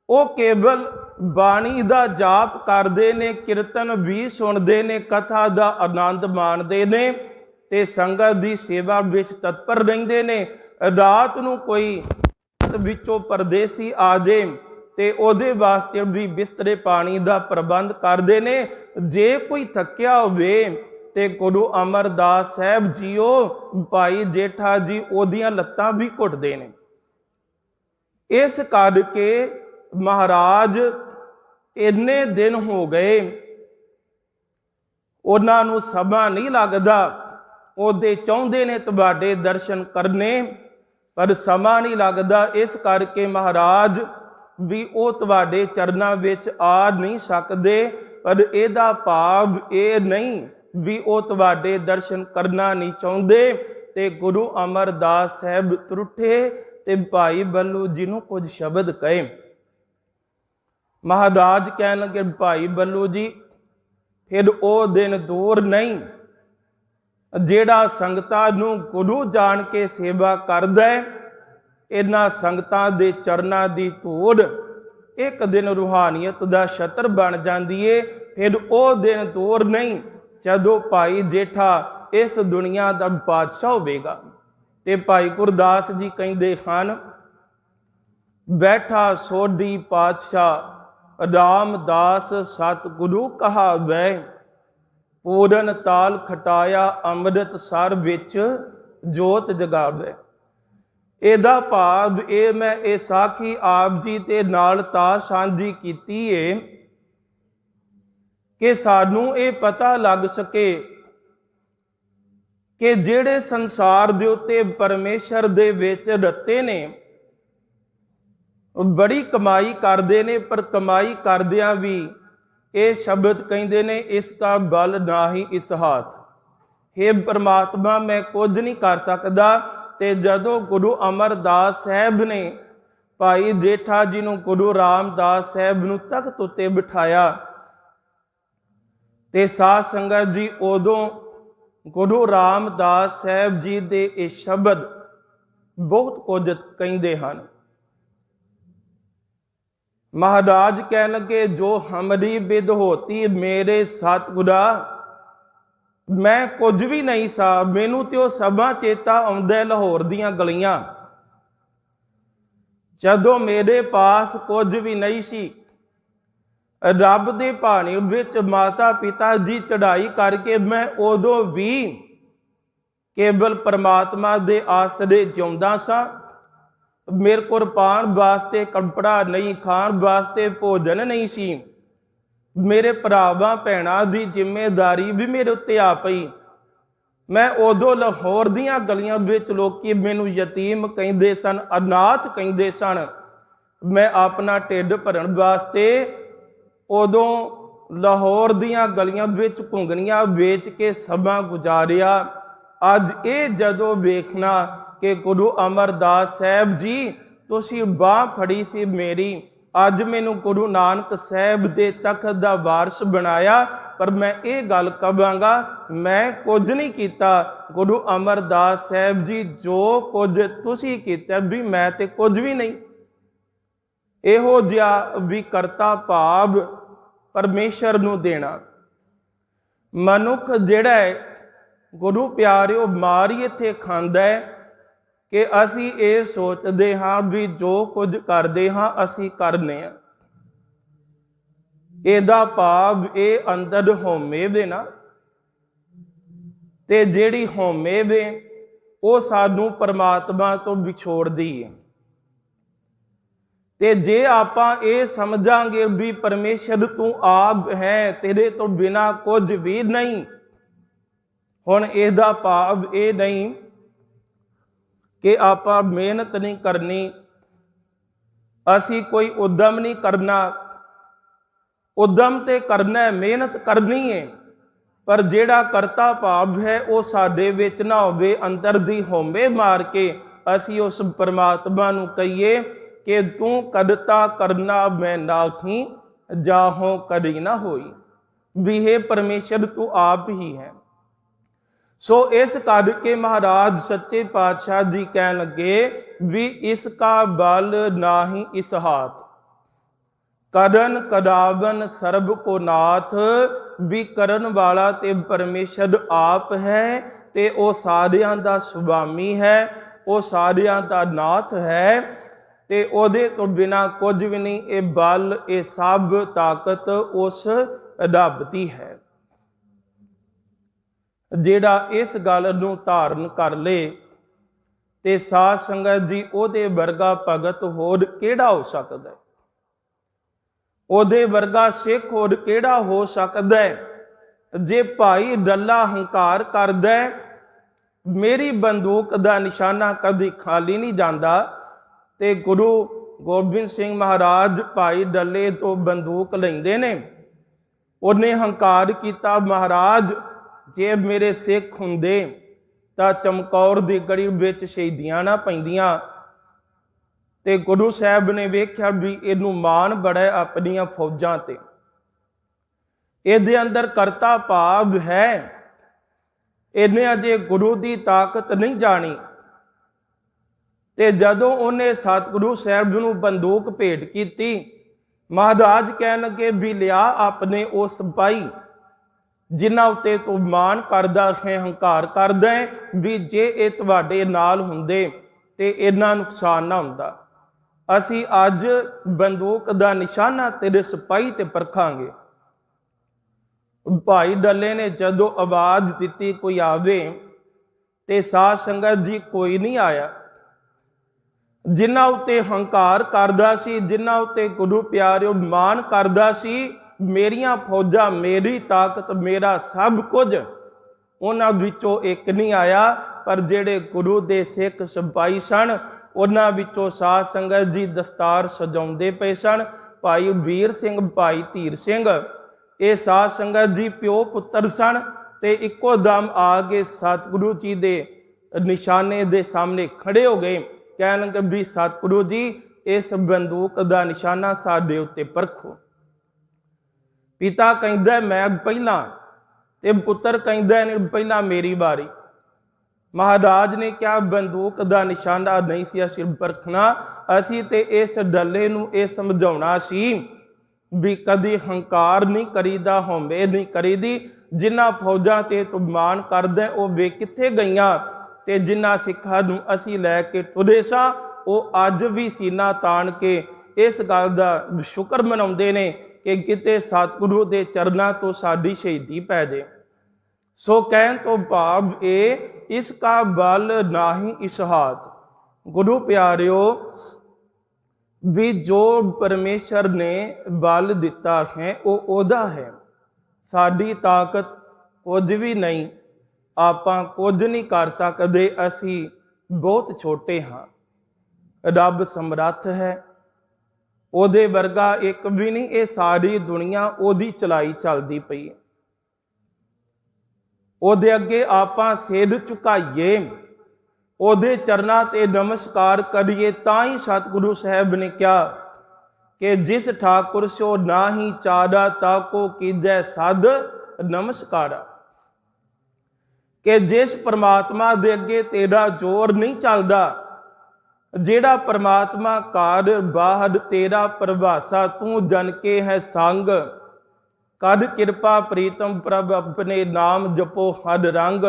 ਉਹ ਕੇਵਲ ਬਾਣੀ ਦਾ ਜਾਪ ਕਰਦੇ ਨੇ, ਕੀਰਤਨ ਵੀ ਸੁਣਦੇ ਨੇ, ਕਥਾ ਦਾ ਆਨੰਦ ਮਾਣਦੇ ਨੇ ਤੇ ਸੰਗਤ ਦੀ ਸੇਵਾ ਵਿੱਚ ਤਤਪਰ ਰਹਿੰਦੇ ਨੇ। ਰਾਤ ਨੂੰ ਕੋਈ ਵਿੱਚੋਂ ਪਰਦੇਸੀ ਆ ਜਾਏ ਤੇ ਉਹਦੇ ਵਾਸਤੇ ਵੀ ਬਿਸਤਰੇ ਪਾਣੀ ਦਾ ਪ੍ਰਬੰਧ ਕਰਦੇ ਨੇ। ਜੇ ਕੋਈ ਥੱਕਿਆ ਹੋਵੇ ਤੇ ਗੁਰੂ ਅਮਰਦਾਸ ਸਾਹਿਬ ਜੀਓ, ਭਾਈ ਜੇਠਾ ਜੀ ਉਹਦੀਆਂ ਲੱਤਾਂ ਵੀ ਘੁੱਟਦੇ ਨੇ। ਇਸ ਕਰਕੇ ਮਹਾਰਾਜ ਇੰਨੇ ਦਿਨ ਹੋ ਗਏ, ਉਹਨਾਂ ਨੂੰ ਸਮਾਂ ਨਹੀਂ ਲੱਗਦਾ, ਉਹਦੇ ਚਾਹੁੰਦੇ ਨੇ ਤੁਹਾਡੇ ਦਰਸ਼ਨ ਕਰਨੇ ਪਰ ਸਮਾਂ ਨਹੀਂ ਲੱਗਦਾ। ਇਸ ਕਰਕੇ ਮਹਾਰਾਜ ਵੀ ਉਹ ਤੁਹਾਡੇ ਚਰਨਾਂ ਵਿੱਚ ਆ ਨਹੀਂ ਸਕਦੇ, ਪਰ ਇਹਦਾ ਭਾਵ ਇਹ ਨਹੀਂ ਵੀ ਉਹ ਤੁਹਾਡੇ ਦਰਸ਼ਨ ਕਰਨਾ ਨਹੀਂ ਚਾਹੁੰਦੇ। ਤੇ ਗੁਰੂ ਅਮਰਦਾਸ ਸਾਹਿਬ ਤਰੁੱਠੇ ਤੇ ਭਾਈ ਬੱਲੂ ਜੀ ਨੂੰ ਕੁਝ ਸ਼ਬਦ ਕਹੇ। ਮਹਾਰਾਜ ਕਹਿਣ ਲੱਗੇ, ਭਾਈ ਬੱਲੂ ਜੀ ਫਿਰ ਉਹ ਦਿਨ ਦੂਰ ਨਹੀਂ ਜਿਹੜਾ ਸੰਗਤਾਂ ਨੂੰ ਗੁਰੂ ਜਾਣ ਕੇ ਸੇਵਾ ਕਰਦਾ ਹੈ। ਇਹਨਾਂ ਸੰਗਤਾਂ ਦੇ ਚਰਨਾਂ ਦੀ ਧੂੜ ਇੱਕ ਦਿਨ ਰੂਹਾਨੀਅਤ ਦਾ ਛਤਰ ਬਣ ਜਾਂਦੀ ਏ। ਫਿਰ ਉਹ ਦਿਨ ਦੂਰ ਨਹੀਂ ਜਦੋਂ ਭਾਈ ਜੇਠਾ ਇਸ ਦੁਨੀਆ ਦਾ ਬਾਦਸ਼ਾਹ ਹੋਵੇਗਾ। ਤੇ ਭਾਈ ਗੁਰਦਾਸ ਜੀ ਕਹਿੰਦੇ ਹਨ, ਬੈਠਾ ਸੋਢੀ ਪਾਤਸ਼ਾਹ ਰਾਮਦਾਸ ਸਤਿਗੁਰੂ ਕਹਾਵੈ, ਪੂਰਨ ਤਾਲ ਖਟਾਇਆ ਅੰਮ੍ਰਿਤ ਸਰ ਵਿੱਚ ਜੋਤ ਜਗਾਵੇ। ਇਹਦਾ ਭਾਵ ਇਹ ਮੈਂ ਇਹ ਸਾਖੀ ਆਪ ਜੀ ਦੇ ਨਾਲ ਤਾਂ ਸਾਂਝੀ ਕੀਤੀ ਏ ਕਿ ਸਾਨੂੰ ਇਹ ਪਤਾ ਲੱਗ ਸਕੇ ਕਿ ਜਿਹੜੇ ਸੰਸਾਰ ਦੇ ਉੱਤੇ ਪਰਮੇਸ਼ਰ ਦੇ ਵਿੱਚ ਰਤੇ ਨੇ ਬੜੀ ਕਮਾਈ ਕਰਦੇ ਨੇ, ਪਰ ਕਮਾਈ ਕਰਦਿਆਂ ਵੀ ਇਹ ਸ਼ਬਦ ਕਹਿੰਦੇ ਨੇ, ਇਸ ਦਾ ਬਲ ਨਾ ਹੀ ਇਸ ਹਾਥ। ਹੇ ਪਰਮਾਤਮਾ ਮੈਂ ਕੁਝ ਨਹੀਂ ਕਰ ਸਕਦਾ। ਤੇ ਜਦੋਂ ਗੁਰੂ ਅਮਰਦਾਸ ਸਾਹਿਬ ਨੇ ਭਾਈ ਜੇਠਾ ਜੀ ਨੂੰ ਗੁਰੂ ਰਾਮਦਾਸ ਸਾਹਿਬ ਨੂੰ ਤਖਤ ਉੱਤੇ ਬਿਠਾਇਆ ਤੇ ਸਾਧ ਸੰਗਤ ਜੀ ਉਦੋਂ ਗੁਰੂ ਰਾਮਦਾਸ ਸਾਹਿਬ ਜੀ ਦੇ ਇਹ ਸ਼ਬਦ ਬਹੁਤ ਕੁਝ ਕਹਿੰਦੇ ਹਨ। ਮਹਾਰਾਜ ਕਹਿਣ ਲੱਗੇ, ਜੋ ਹਮਰੀ ਬਿਦ ਹੋਤੀ ਮੇਰੇ ਸਤਿਗੁਰਾ, ਮੈਂ ਕੁਝ ਵੀ ਨਹੀਂ ਸਾ, ਮੈਨੂੰ ਤੇ ਉਹ ਸਭਾ ਚੇਤਾ ਆਉਂਦਾ ਲਾਹੌਰ ਦੀਆਂ ਗਲੀਆਂ, ਜਦੋਂ ਮੇਰੇ ਪਾਸ ਕੁਝ ਵੀ ਨਹੀਂ ਸੀ। ਰੱਬ ਦੇ ਭਾਣੇ ਵਿੱਚ ਮਾਤਾ ਪਿਤਾ ਜੀ ਚੜ੍ਹਾਈ ਕਰਕੇ ਮੈਂ ਉਦੋਂ ਵੀ ਕੇਵਲ ਪਰਮਾਤਮਾ ਦੇ ਆਸਰੇ ਜਿਉਂਦਾ ਸਾਂ। ਮੇਰੇ ਕੋਲ ਪਾਣ ਵਾਸਤੇ ਕੱਪੜਾ ਨਹੀਂ, ਖਾਣ ਵਾਸਤੇ ਭੋਜਨ ਨਹੀਂ ਸੀ। ਮੇਰੇ ਭਰਾਵਾਂ ਭੈਣਾਂ ਦੀ ਜ਼ਿੰਮੇਵਾਰੀ ਵੀ ਮੇਰੇ ਉੱਤੇ ਆ ਪਈ। ਮੈਂ ਉਦੋਂ ਲਾਹੌਰ ਦੀਆਂ ਗਲੀਆਂ ਵਿੱਚ ਲੋਕੀ ਮੈਨੂੰ ਯਤੀਮ ਕਹਿੰਦੇ ਸਨ, ਅਨਾਥ ਕਹਿੰਦੇ ਸਨ। ਮੈਂ ਆਪਣਾ ਢਿੱਡ ਭਰਨ ਵਾਸਤੇ ਉਦੋਂ ਲਾਹੌਰ ਦੀਆਂ ਗਲੀਆਂ ਵਿੱਚ ਘੁੰਗਣੀਆਂ ਵੇਚ ਕੇ ਸਮਾਂ ਗੁਜ਼ਾਰਿਆ। ਅੱਜ ਇਹ ਜਦੋਂ ਵੇਖਣਾ ਕਿ ਗੁਰੂ ਅਮਰਦਾਸ ਸਾਹਿਬ ਜੀ ਤੁਸੀਂ ਬਾਂਹ ਫੜੀ ਸੀ ਮੇਰੀ, ਅੱਜ ਮੈਨੂੰ ਗੁਰੂ ਨਾਨਕ ਸਾਹਿਬ ਦੇ ਤਖਤ ਦਾ ਵਾਰਸ ਬਣਾਇਆ, ਪਰ ਮੈਂ ਇਹ ਗੱਲ ਕਹਾਂਗਾ ਮੈਂ ਕੁਝ ਨਹੀਂ ਕੀਤਾ। ਗੁਰੂ ਅਮਰਦਾਸ ਸਾਹਿਬ ਜੀ ਜੋ ਕੁਝ ਤੁਸੀਂ ਕੀਤਾ ਵੀ ਮੈਂ ਤੇ ਕੁਝ ਵੀ ਨਹੀਂ। ਇਹੋ ਜਿਹਾ ਵੀ ਕਰਤਾ ਭਾਵ ਪਰਮੇਸ਼ਰ ਨੂੰ ਦੇਣਾ। ਮਨੁੱਖ ਜਿਹੜਾ ਹੈ ਗੁਰੂ ਪਿਆਰਿਓ ਮਾਰ ਹੀ ਇੱਥੇ ਖਾਂਦਾ ਹੈ ਕਿ ਅਸੀਂ ਇਹ ਸੋਚਦੇ ਹਾਂ ਵੀ ਜੋ ਕੁਝ ਕਰਦੇ ਹਾਂ ਅਸੀਂ ਕਰਨੇ ਆ। ਇਹਦਾ ਭਾਵ ਇਹ ਅੰਦਰ ਹਉਮੈ ਵੇ ਨਾ, ਤੇ ਜਿਹੜੀ ਹਉਮੈ ਵੇ ਉਹ ਸਾਨੂੰ ਪਰਮਾਤਮਾ ਤੋਂ ਵਿਛੋੜਦੀ ਹੈ। ਤੇ ਜੇ ਆਪਾਂ ਇਹ ਸਮਝਾਂਗੇ ਵੀ ਪਰਮੇਸ਼ਰ ਤੂੰ ਆਪ ਹੈ, ਤੇਰੇ ਤੋਂ ਬਿਨਾ ਕੁਝ ਵੀ ਨਹੀਂ, ਹੁਣ ਇਹਦਾ ਭਾਵ ਇਹ ਨਹੀਂ ਕਿ ਆਪਾਂ ਮਿਹਨਤ ਨਹੀਂ ਕਰਨੀ, ਅਸੀਂ ਕੋਈ ਉਦਮ ਨਹੀਂ ਕਰਨਾ। ਉਦਮ ਤੇ ਕਰਨਾ ਹੈ, ਮਿਹਨਤ ਕਰਨੀ ਹੈ, ਪਰ ਜਿਹੜਾ ਕਰਤਾ ਭਾਵ ਹੈ ਉਹ ਸਾਡੇ ਵਿੱਚ ਨਾ ਹੋਵੇ। ਅੰਦਰ ਦੀ ਹੋਂਬੇ ਮਾਰ ਕੇ ਅਸੀਂ ਉਸ ਪਰਮਾਤਮਾ ਨੂੰ ਕਹੀਏ ਕਿ ਤੂੰ ਕਰਤਾ ਕਰਨਾ ਮੈਂ ਨਾਹੀ, ਜਾਹੋਂ ਕਦੀ ਨਾ ਹੋਈ, ਵੀ ਹੈ ਪਰਮੇਸ਼ਰ ਤੂੰ ਆਪ ਹੀ ਹੈ। ਸੋ ਇਸ ਕਰਕੇ ਮਹਾਰਾਜ ਸੱਚੇ ਪਾਤਸ਼ਾਹ ਜੀ ਕਹਿਣ ਲੱਗੇ ਵੀ ਇਸ ਕਾ ਬਲ ਨਾਹੀ ਇਸ ਹਾਥ, ਕਰਨ ਕਦਾਵਨ ਸਰਬ ਕੋ ਨਾਥ, ਵੀ ਕਰਨ ਵਾਲਾ ਤੇ ਪਰਮੇਸ਼ਰ ਆਪ ਹੈ ਤੇ ਉਹ ਸਾਰਿਆਂ ਦਾ ਸੁਆਮੀ ਹੈ, ਉਹ ਸਾਰਿਆਂ ਦਾ ਨਾਥ ਹੈ ਤੇ ਉਹਦੇ ਤੋਂ ਬਿਨਾ ਕੁਝ ਵੀ ਨਹੀਂ। ਇਹ ਬਲ, ਇਹ ਸਭ ਤਾਕਤ ਉਸ ਰੱਬ ਦੀ ਹੈ। ਜਿਹੜਾ ਇਸ ਗੱਲ ਨੂੰ ਧਾਰਨ ਕਰ ਲੇ ਤੇ ਸਾਧ ਸੰਗਤ ਜੀ ਉਹਦੇ ਵਰਗਾ ਭਗਤ ਹੋਰ ਕਿਹੜਾ ਹੋ ਸਕਦਾ ਹੈ? ਉਹਦੇ ਵਰਗਾ ਸਿੱਖ ਹੋਰ ਕਿਹੜਾ ਹੋ ਸਕਦਾ ਹੈ? ਜੇ ਭਾਈ ਡੱਲਾ ਹੰਕਾਰ ਕਰਦਾ, ਮੇਰੀ ਬੰਦੂਕ ਦਾ ਨਿਸ਼ਾਨਾ ਕਦੀ ਖਾਲੀ ਨਹੀਂ ਜਾਂਦਾ, ਤੇ ਗੁਰੂ ਗੋਬਿੰਦ ਸਿੰਘ ਮਹਾਰਾਜ ਭਾਈ ਡੱਲੇ ਤੋਂ ਬੰਦੂਕ ਲੈਂਦੇ ਨੇ। ਉਹਨੇ ਹੰਕਾਰ ਕੀਤਾ, ਮਹਾਰਾਜ ਜੇ ਮੇਰੇ ਸਿੱਖ ਹੁੰਦੇ ਤਾਂ ਚਮਕੌਰ ਦੀ ਗੜੀ ਵਿੱਚ ਸ਼ਹੀਦੀਆਂ ਨਾ ਪੈਂਦੀਆਂ। ਤੇ ਗੁਰੂ ਸਾਹਿਬ ਨੇ ਵੇਖਿਆ ਵੀ ਇਹਨੂੰ ਮਾਣ ਬੜਾ ਆਪਣੀਆਂ ਫੌਜਾਂ ਤੇ, ਇਹਦੇ ਅੰਦਰ ਕਰਤਾ ਭਾਵ ਹੈ, ਇਹਨੇ ਅਜੇ ਗੁਰੂ ਦੀ ਤਾਕਤ ਨਹੀਂ ਜਾਣੀ। ਤੇ ਜਦੋਂ ਉਹਨੇ ਸਤਿਗੁਰੂ ਸਾਹਿਬ ਨੂੰ ਬੰਦੂਕ ਭੇਟ ਕੀਤੀ, ਮਹਾਰਾਜ ਕਹਿਣ ਲੱਗੇ ਵੀ ਲਿਆ ਆਪਣੇ ਉਹ ਸਿਪਾਹੀ ਜਿਨ੍ਹਾਂ ਉੱਤੇ ਤੂੰ ਮਾਣ ਕਰਦਾ ਹੈ, ਹੰਕਾਰ ਕਰਦਾ ਹੈ, ਵੀ ਜੇ ਇਹ ਤੁਹਾਡੇ ਨਾਲ ਹੁੰਦੇ ਤੇ ਇੰਨਾ ਨੁਕਸਾਨ ਨਾ ਹੁੰਦਾ। ਅਸੀਂ ਅੱਜ ਬੰਦੂਕ ਦਾ ਨਿਸ਼ਾਨਾ ਤੇਰੇ ਸਿਪਾਹੀ ਤੇ ਪਰਖਾਂਗੇ। ਭਾਈ ਡੱਲੇ ਨੇ ਜਦੋਂ ਆਵਾਜ਼ ਦਿੱਤੀ ਕੋਈ ਆਵੇ, ਤੇ ਸਾਧ ਸੰਗਤ ਜੀ ਕੋਈ ਨਹੀਂ ਆਇਆ। ਜਿਨ੍ਹਾਂ ਉੱਤੇ ਹੰਕਾਰ ਕਰਦਾ ਸੀ, ਜਿਨ੍ਹਾਂ ਉੱਤੇ ਗੁਰੂ ਪਿਆਰਿਓ ਮਾਣ ਕਰਦਾ ਸੀ, ਮੇਰੀਆਂ ਫੌਜਾਂ, ਮੇਰੀ ਤਾਕਤ, ਮੇਰਾ ਸਭ ਕੁਝ, ਉਹਨਾਂ ਵਿੱਚੋਂ ਇੱਕ ਨਹੀਂ ਆਇਆ। ਪਰ ਜਿਹੜੇ ਗੁਰੂ ਦੇ ਸਿੱਖ ਸਿਪਾਹੀ ਸਨ, ਉਹਨਾਂ ਵਿੱਚੋਂ ਸਾਧ ਸੰਗਤ ਜੀ ਦਸਤਾਰ ਸਜਾਉਂਦੇ ਪਏ ਸਨ। ਭਾਈ ਵੀਰ ਸਿੰਘ, ਭਾਈ ਧੀਰ ਸਿੰਘ, ਇਹ ਸਾਧ ਸੰਗਤ ਜੀ ਪਿਓ ਪੁੱਤਰ ਸਨ, ਤੇ ਇੱਕੋ ਦਮ ਆ ਕੇ ਸਤਿਗੁਰੂ ਜੀ ਦੇ ਨਿਸ਼ਾਨੇ ਦੇ ਸਾਹਮਣੇ ਖੜੇ ਹੋ ਗਏ। ਕਹਿਣ ਲੱਗੇ ਵੀ ਸਤਿਗੁਰੂ ਜੀ ਇਸ ਬੰਦੂਕ ਦਾ ਨਿਸ਼ਾਨਾ ਸਾਡੇ ਉੱਤੇ ਪਰਖੋ। ਪਿਤਾ ਕਹਿੰਦਾ ਮੈਂ ਪਹਿਲਾਂ, ਤੇ ਪੁੱਤਰ ਕਹਿੰਦਾ ਪਹਿਲਾਂ ਮੇਰੀ ਵਾਰੀ। ਮਹਾਰਾਜ ਨੇ ਕਿਹਾ ਬੰਦੂਕ ਦਾ ਨਿਸ਼ਾਨਾ ਨਹੀਂ ਸੀ ਅਸੀਂ ਪਰਖਣਾ, ਅਸੀਂ ਤੇ ਇਸ ਡੱਲੇ ਨੂੰ ਇਹ ਸਮਝਾਉਣਾ ਸੀ ਵੀ ਕਦੀ ਹੰਕਾਰ ਨਹੀਂ ਕਰੀਦਾ, ਹਉਮੈ ਨਹੀਂ ਕਰੀਦੀ। ਜਿਨ੍ਹਾਂ ਫੌਜਾਂ ਤੇ ਤੂੰ ਮਾਣ ਕਰਦਾ ਉਹ ਵੇ ਕਿੱਥੇ ਗਈਆਂ, ਤੇ ਜਿਨ੍ਹਾਂ ਸਿੱਖਾਂ ਨੂੰ ਅਸੀਂ ਲੈ ਕੇ ਤੁਰੇ ਸਾਂ ਉਹ ਅੱਜ ਵੀ ਸੀਨਾ ਤਾਣ ਕੇ ਇਸ ਗੱਲ ਦਾ ਸ਼ੁਕਰ ਮਨਾਉਂਦੇ ਨੇ ਕਿ ਕਿਤੇ ਸਤਿਗੁਰੂ ਦੇ ਚਰਨਾਂ ਤੋਂ ਸਾਡੀ ਸ਼ਹੀਦੀ ਪੈ ਜੇ। ਸੋ ਕਹਿਣ ਤੋਂ ਭਾਵ ਇਹ, ਇਸ ਕਾ ਬਲ ਨਾਹੀ ਇਸ ਹਾਥ। ਗੁਰੂ ਪਿਆਰਿਓ, ਵੀ ਜੋ ਪਰਮੇਸ਼ਰ ਨੇ ਬਲ ਦਿੱਤਾ ਹੈ ਉਹ ਉਹਦਾ ਹੈ, ਸਾਡੀ ਤਾਕਤ ਕੁਝ ਵੀ ਨਹੀਂ, ਆਪਾਂ ਕੁਝ ਨਹੀਂ ਕਰ ਸਕਦੇ, ਅਸੀਂ ਬਹੁਤ ਛੋਟੇ ਹਾਂ। ਰੱਬ ਸਮਰੱਥ ਹੈ, ਉਹਦੇ ਵਰਗਾ ਇੱਕ ਵੀ ਨਹੀਂ। ਇਹ ਸਾਰੀ ਦੁਨੀਆ ਉਹਦੀ ਚਲਾਈ ਚੱਲਦੀ ਪਈ ਹੈ। ਉਹਦੇ ਅੱਗੇ ਆਪਾਂ ਸਿਰ ਝੁਕਾਈਏ, ਉਹਦੇ ਚਰਨਾਂ ਤੇ ਨਮਸਕਾਰ ਕਰੀਏ, ਤਾਂ ਹੀ ਸਤਿਗੁਰੂ ਸਾਹਿਬ ਨੇ ਕਿਹਾ ਕਿ ਜਿਸ ਠਾਕੁਰ ਸੋ ਨਾਹੀ ਚਾਰਾ ਤਾਕੋ ਕੀਜੈ ਸਦ ਨਮਸਕਾਰਾ। ਕਿ ਜਿਸ ਪਰਮਾਤਮਾ ਦੇ ਅੱਗੇ ਤੇਰਾ ਜ਼ੋਰ ਨਹੀਂ ਚੱਲਦਾ, ਜਿਹੜਾ ਪਰਮਾਤਮਾ ਕਾਰ ਬਾਹਰ ਤੇਰਾ ਪ੍ਰਭਾਸਾ, ਤੂੰ ਜਨ ਕੇ ਹੈ ਸੰਗ, ਕਦ ਕਿਰਪਾ ਪ੍ਰੀਤਮ ਪ੍ਰਭ ਆਪਣੇ ਨਾਮ ਜਪੋ ਹਦ ਰੰਗ,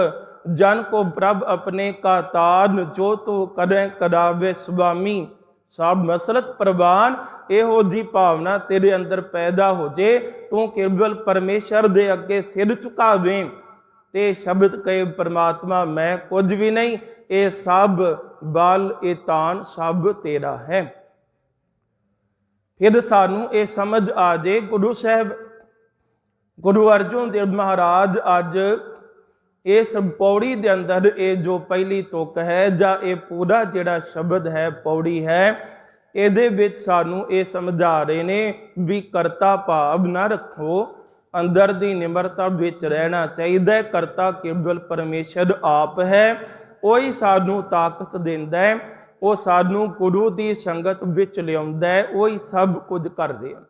ਜਨ ਕੋ ਪ੍ਰਭ ਆਪਣੇ ਕਾ ਤਾਰਨ, ਜੋ ਤੋ ਕਦੇ ਕਦਾਵੇ ਸੁਆਮੀ, ਸਭ ਮਸਲਤ ਪ੍ਰਵਾਨ। ਇਹੋ ਜੀ ਭਾਵਨਾ ਤੇਰੇ ਅੰਦਰ ਪੈਦਾ ਹੋ ਜੇ, ਤੂੰ ਕੇਵਲ ਪਰਮੇਸ਼ਰ ਦੇ ਅੱਗੇ ਸਿਰ ਝੁਕਾਵੇਂ ਤੇ ਸ਼ਬਦ ਕਹੇ ਪਰਮਾਤਮਾ ਮੈਂ ਕੁਝ ਵੀ ਨਹੀਂ, ਇਹ ਸਭ ਬਲ, ਇਹ ਤਾਣ ਸਭ ਤੇਰਾ ਹੈ। फिर सानू ये समझ आ जाए गुरु साहब गुरु अर्जुन देव महाराज अज इस पौड़ी के अंदर ये जो पहली तुक है या ये पूरा जिहड़ा शब्द है पौड़ी है ਇਹਦੇ ਵਿੱਚ ਸਾਨੂੰ ਇਹ ਸਮਝਾ ਰਹੇ ਨੇ ਵੀ ਕਰਤਾ ਭਾਵ ਨਾ ਰੱਖੋ, ਅੰਦਰ ਦੀ ਨਿਮਰਤਾ ਵਿੱਚ ਰਹਿਣਾ ਚਾਹੀਦਾ ਹੈ। ਕਰਤਾ ਕੇਵਲ ਪਰਮੇਸ਼ਰ ਆਪ ਹੈ, ਉਹੀ ਸਾਨੂੰ ਤਾਕਤ ਦਿੰਦਾ ਹੈ, ਉਹ ਸਾਨੂੰ ਗੁਰੂ ਦੀ ਸੰਗਤ ਵਿੱਚ ਲਿਆਉਂਦਾ ਹੈ, ਉਹੀ ਸਭ ਕੁਝ ਕਰ ਰਿਹਾ,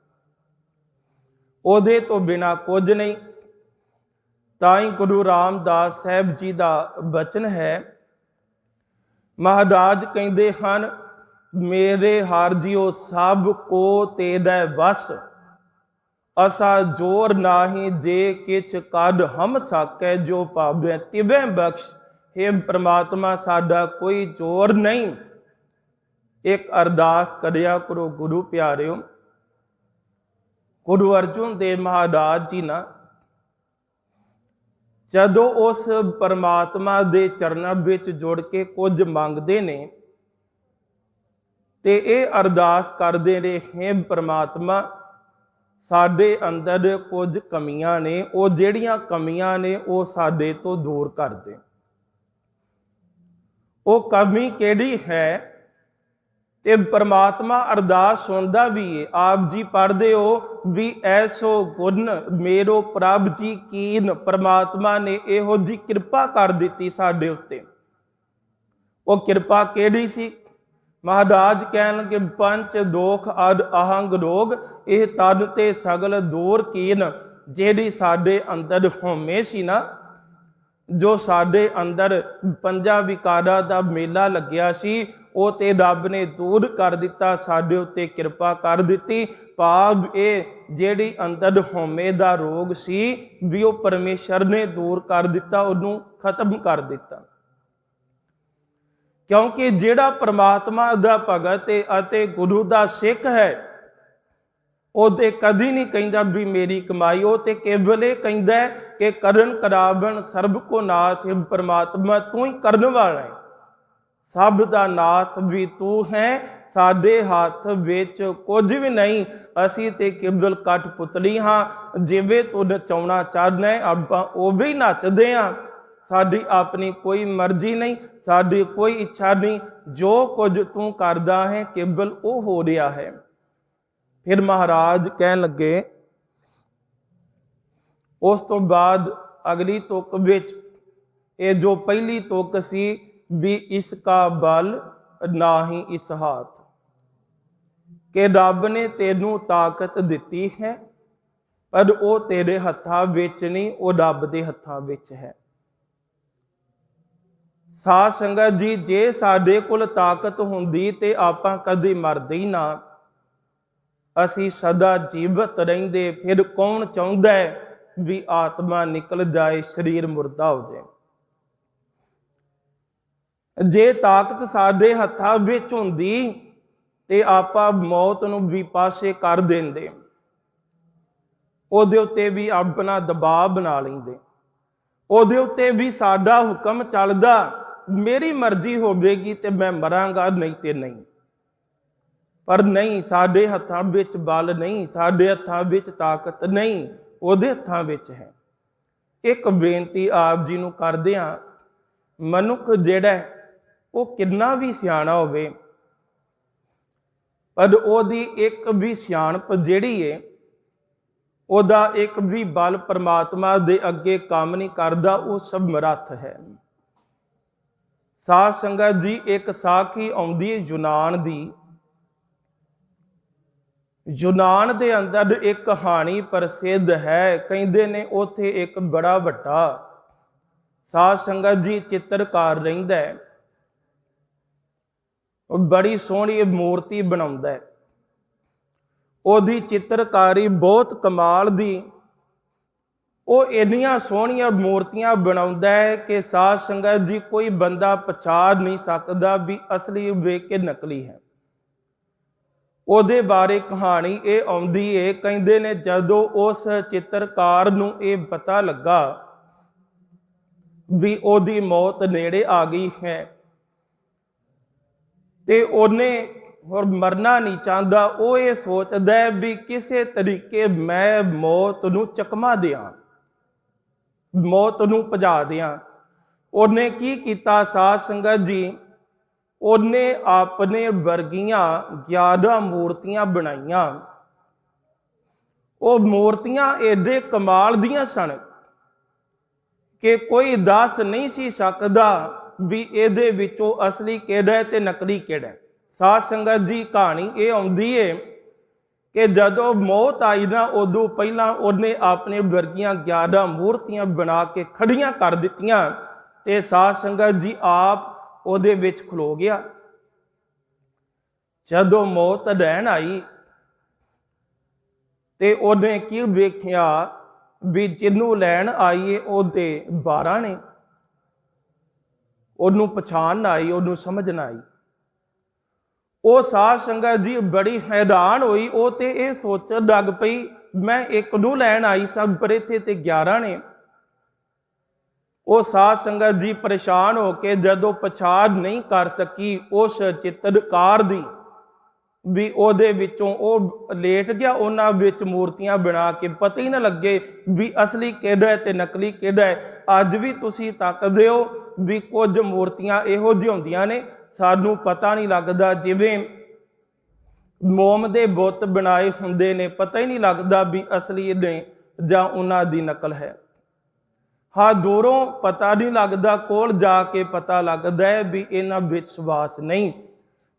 ਉਹਦੇ ਤੋਂ ਬਿਨਾਂ ਕੁਝ ਨਹੀਂ। ਤਾਂ ਹੀ ਗੁਰੂ ਰਾਮਦਾਸ ਸਾਹਿਬ ਜੀ ਦਾ ਬਚਨ ਹੈ, ਮਹਾਰਾਜ ਕਹਿੰਦੇ ਹਨ मेरे हार जियो सब को तेरा वस, असा जोर नाही जे किछ कद हम साकै, जो पावे तिवे बख्श। हे परमात्मा साडा कोई जोर नहीं। एक अरदास करिया करो गुरु प्यारिओ, गुरु अर्जुन देव महाराज जी ना जदों उस परमात्मा दे चरणों विच जुड़ के कुछ मंगते ने ते ये अरदास करते रहे, हे परमात्मा साडे अंदर कुछ कमियां ने, वो जिहड़ियां कमियां ने वो साडे तो दूर कर दे। वो कमी किहड़ी है? ते परमात्मा अरदास सुनदा भी है। आप जी पढ़दे हो भी ऐसो गुण मेरो प्रभ जी कीन, परमात्मा ने इहो जी किरपा कर दी साडे उत्ते। वो किरपा किहड़ी सी? महाराज कहणगे पंच दोख अद आहंग रोग, यह तद ते सगल दूर कीन। जेड़ी साडे अंदर होमे सी ना, जो साडे अंदर पंजा विकारा दा मेला लग्या सी, वो ते रब ने दूर कर दिता, साडे उत्ते किरपा कर दिती। भाव ये जेड़ी अंदर होमे दा रोग सी भी वो परमेश्वर ने दूर कर दिता, उन्हों खत्म कर दिता। क्योंकि जिहड़ा परमात्मा दा भगत है गुरु दा सिख है, वो ते कदी नहीं कहता भी मेरी कमाई, वो ते केवल ये कहता है कि करन करावन सर्ब को नाथ, परमात्मा तू ही करन वाला है, सब दा नाथ भी तू है, साडे हाथ विच कुछ भी नहीं, असी ते केवल कठपुतली हाँ। जिवें तू नचाउणा चाहना है आपां उवें ही नचदे हां, साडी अपनी कोई मर्जी नहीं, साडी कोई इच्छा नहीं, जो कुछ तू करदा है केवल वो हो रहा है। फिर महाराज कहन लगे, उस तो बाद अगली तुक विच ये जो पहली तुक सी भी इसका बल ना ही इस हाथ, कि रब ने तेनू ताकत दिती है पर वो तेरे हत्थां विच नहीं, वो रब दे हत्थां विच है। साध संगत जी जे साडे कोल ताकत हुंदी ते आपां कदी मरदे ही ना, असी सदा जीवत रहिंदे। फिर कौन चाहुंदा है भी आत्मा निकल जाए, शरीर मुर्दा हो जाए। जे ताकत साडे हत्थां विच हुंदी ते आपां मौत नूं भी पासे कर देंदे, उहदे उत्ते भी अपना दबाव बना लैंदे, उहदे उत्ते भी साडा हुक्म चलदा मेरी मर्जी होवेगी ते मैं मरांगा, नहीं ते नहीं। पर नहीं, साडे हत्थां विच बल नहीं, साडे हत्थां विच ताकत नहीं, उहदे हत्थां विच है। एक बेनती आप जी नूं करदे हां, मनुख जिहड़ा वो कितना भी सियाणा होवे पर ओहदी एक भी सियाणप जिहड़ी है, ओहदा एक भी बल परमात्मा दे अगे काम नहीं करदा, वो समर्थ है। साध संगत जी एक साखी आउंदी यूनान दी, यूनान दे अंदर एक कहानी प्रसिद्ध है। कहंदे ने उत्थे एक बड़ा वड्डा साध संगत जी चित्रकार रहिंदा है, बड़ी सोहनी मूर्ति बनाउंदा है, ओहदी चित्रकारी बहुत कमाल दी। वो इन्नियां सोहणियां मूर्तियां बनाउंदा है कि साध संगत जी कोई बंदा पछाण नहीं सकदा भी असली वेख के नकली है। ਉਹਦੇ ਬਾਰੇ कहानी ये आउंदी है, कहंदे ने जदों उस चित्रकार नूं ये पता लगा भी ओहदी मौत नेड़े आ गई है ते ओहने और मरना नहीं चाहता, वो ये सोचता है भी किसी तरीके मैं मौत नूं चकमा दियां, मौत नूं भजा दियां। उन्हें की कीता साध संगत जी, उन्हें अपने वर्गियां 11 मूर्तियां बनाईयां। वो मूर्तियां एडे कमाल दियां सन कि कोई दस नहीं सी सकदा भी इहदे विचों असली किहड़ा है ते नकली किहड़ा है। साध संगत जी कहानी ये आउंदी है कि जदों मौत आई ना, उदों पहला उन्हें अपने वर्गियां 11 मूर्तियां बना के खड़ियां कर दित्तियां ते साध संगत जी आप उहदे विच खलो गया। जदों मौत लैण आई ते उन्हें की वेख्या भी जिन्नू लैण आई है उहदे 12 ने, उन्नू पछाण ना आई, उन्नू समझ ना आई। वो साध संगत जी बड़ी हैरान हुई, वो तो ये सोचण लग पई मैं एक नूं लैण आई सब पर इत्थे ते 11 ने। वो साध संगत जी परेशान होके जदों पछाण नहीं कर सकी उस चित्रकार दी भी ओदे विचों ओ लेट गया, उन्हां विच मूर्तियां बना के पता ही ना लगे भी असली किहड़ा है ते नकली किहड़ा है। अज भी तुसीं तकदे हो भी कुछ मूर्तियां इहो जिहियां हुंदियां ने सानू पता नहीं लगता, जिवें मोम दे बुत बनाए हुंदे ने, पता ही नहीं लगता भी असली ने जां उन्हां दी नकल है। हाँ, दूरों पता नहीं लगता, कोल जाके पता लगता है भी इन्हां विश्वास नहीं।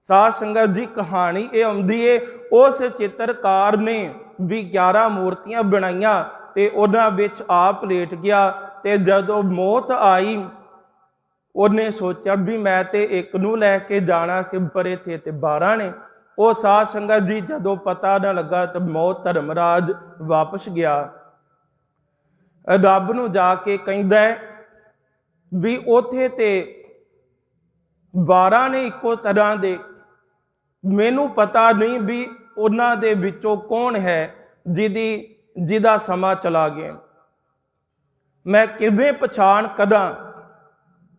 साध संगत जी कहानी ये आउंदी है उस चित्रकार ने भी 11 मूर्तियां बनाईयां ते उन्हां विच आप लेट गया ते जदों मौत आई उन्हें सोचा भी मैं ते एक नूं लैके जाना सी पर इत्थे ते 12 ने। वो साध संगत जी जदों पता ना लगा तो मौत धर्मराज वापस गया, रब नूं जाके कहंदा है भी उथे ते 12 ने इक्को तरह दे, मैनू पता नहीं भी उन्हां दे विचों कौन है जिहदा समा चला गया, मैं किवें पछाण कदां,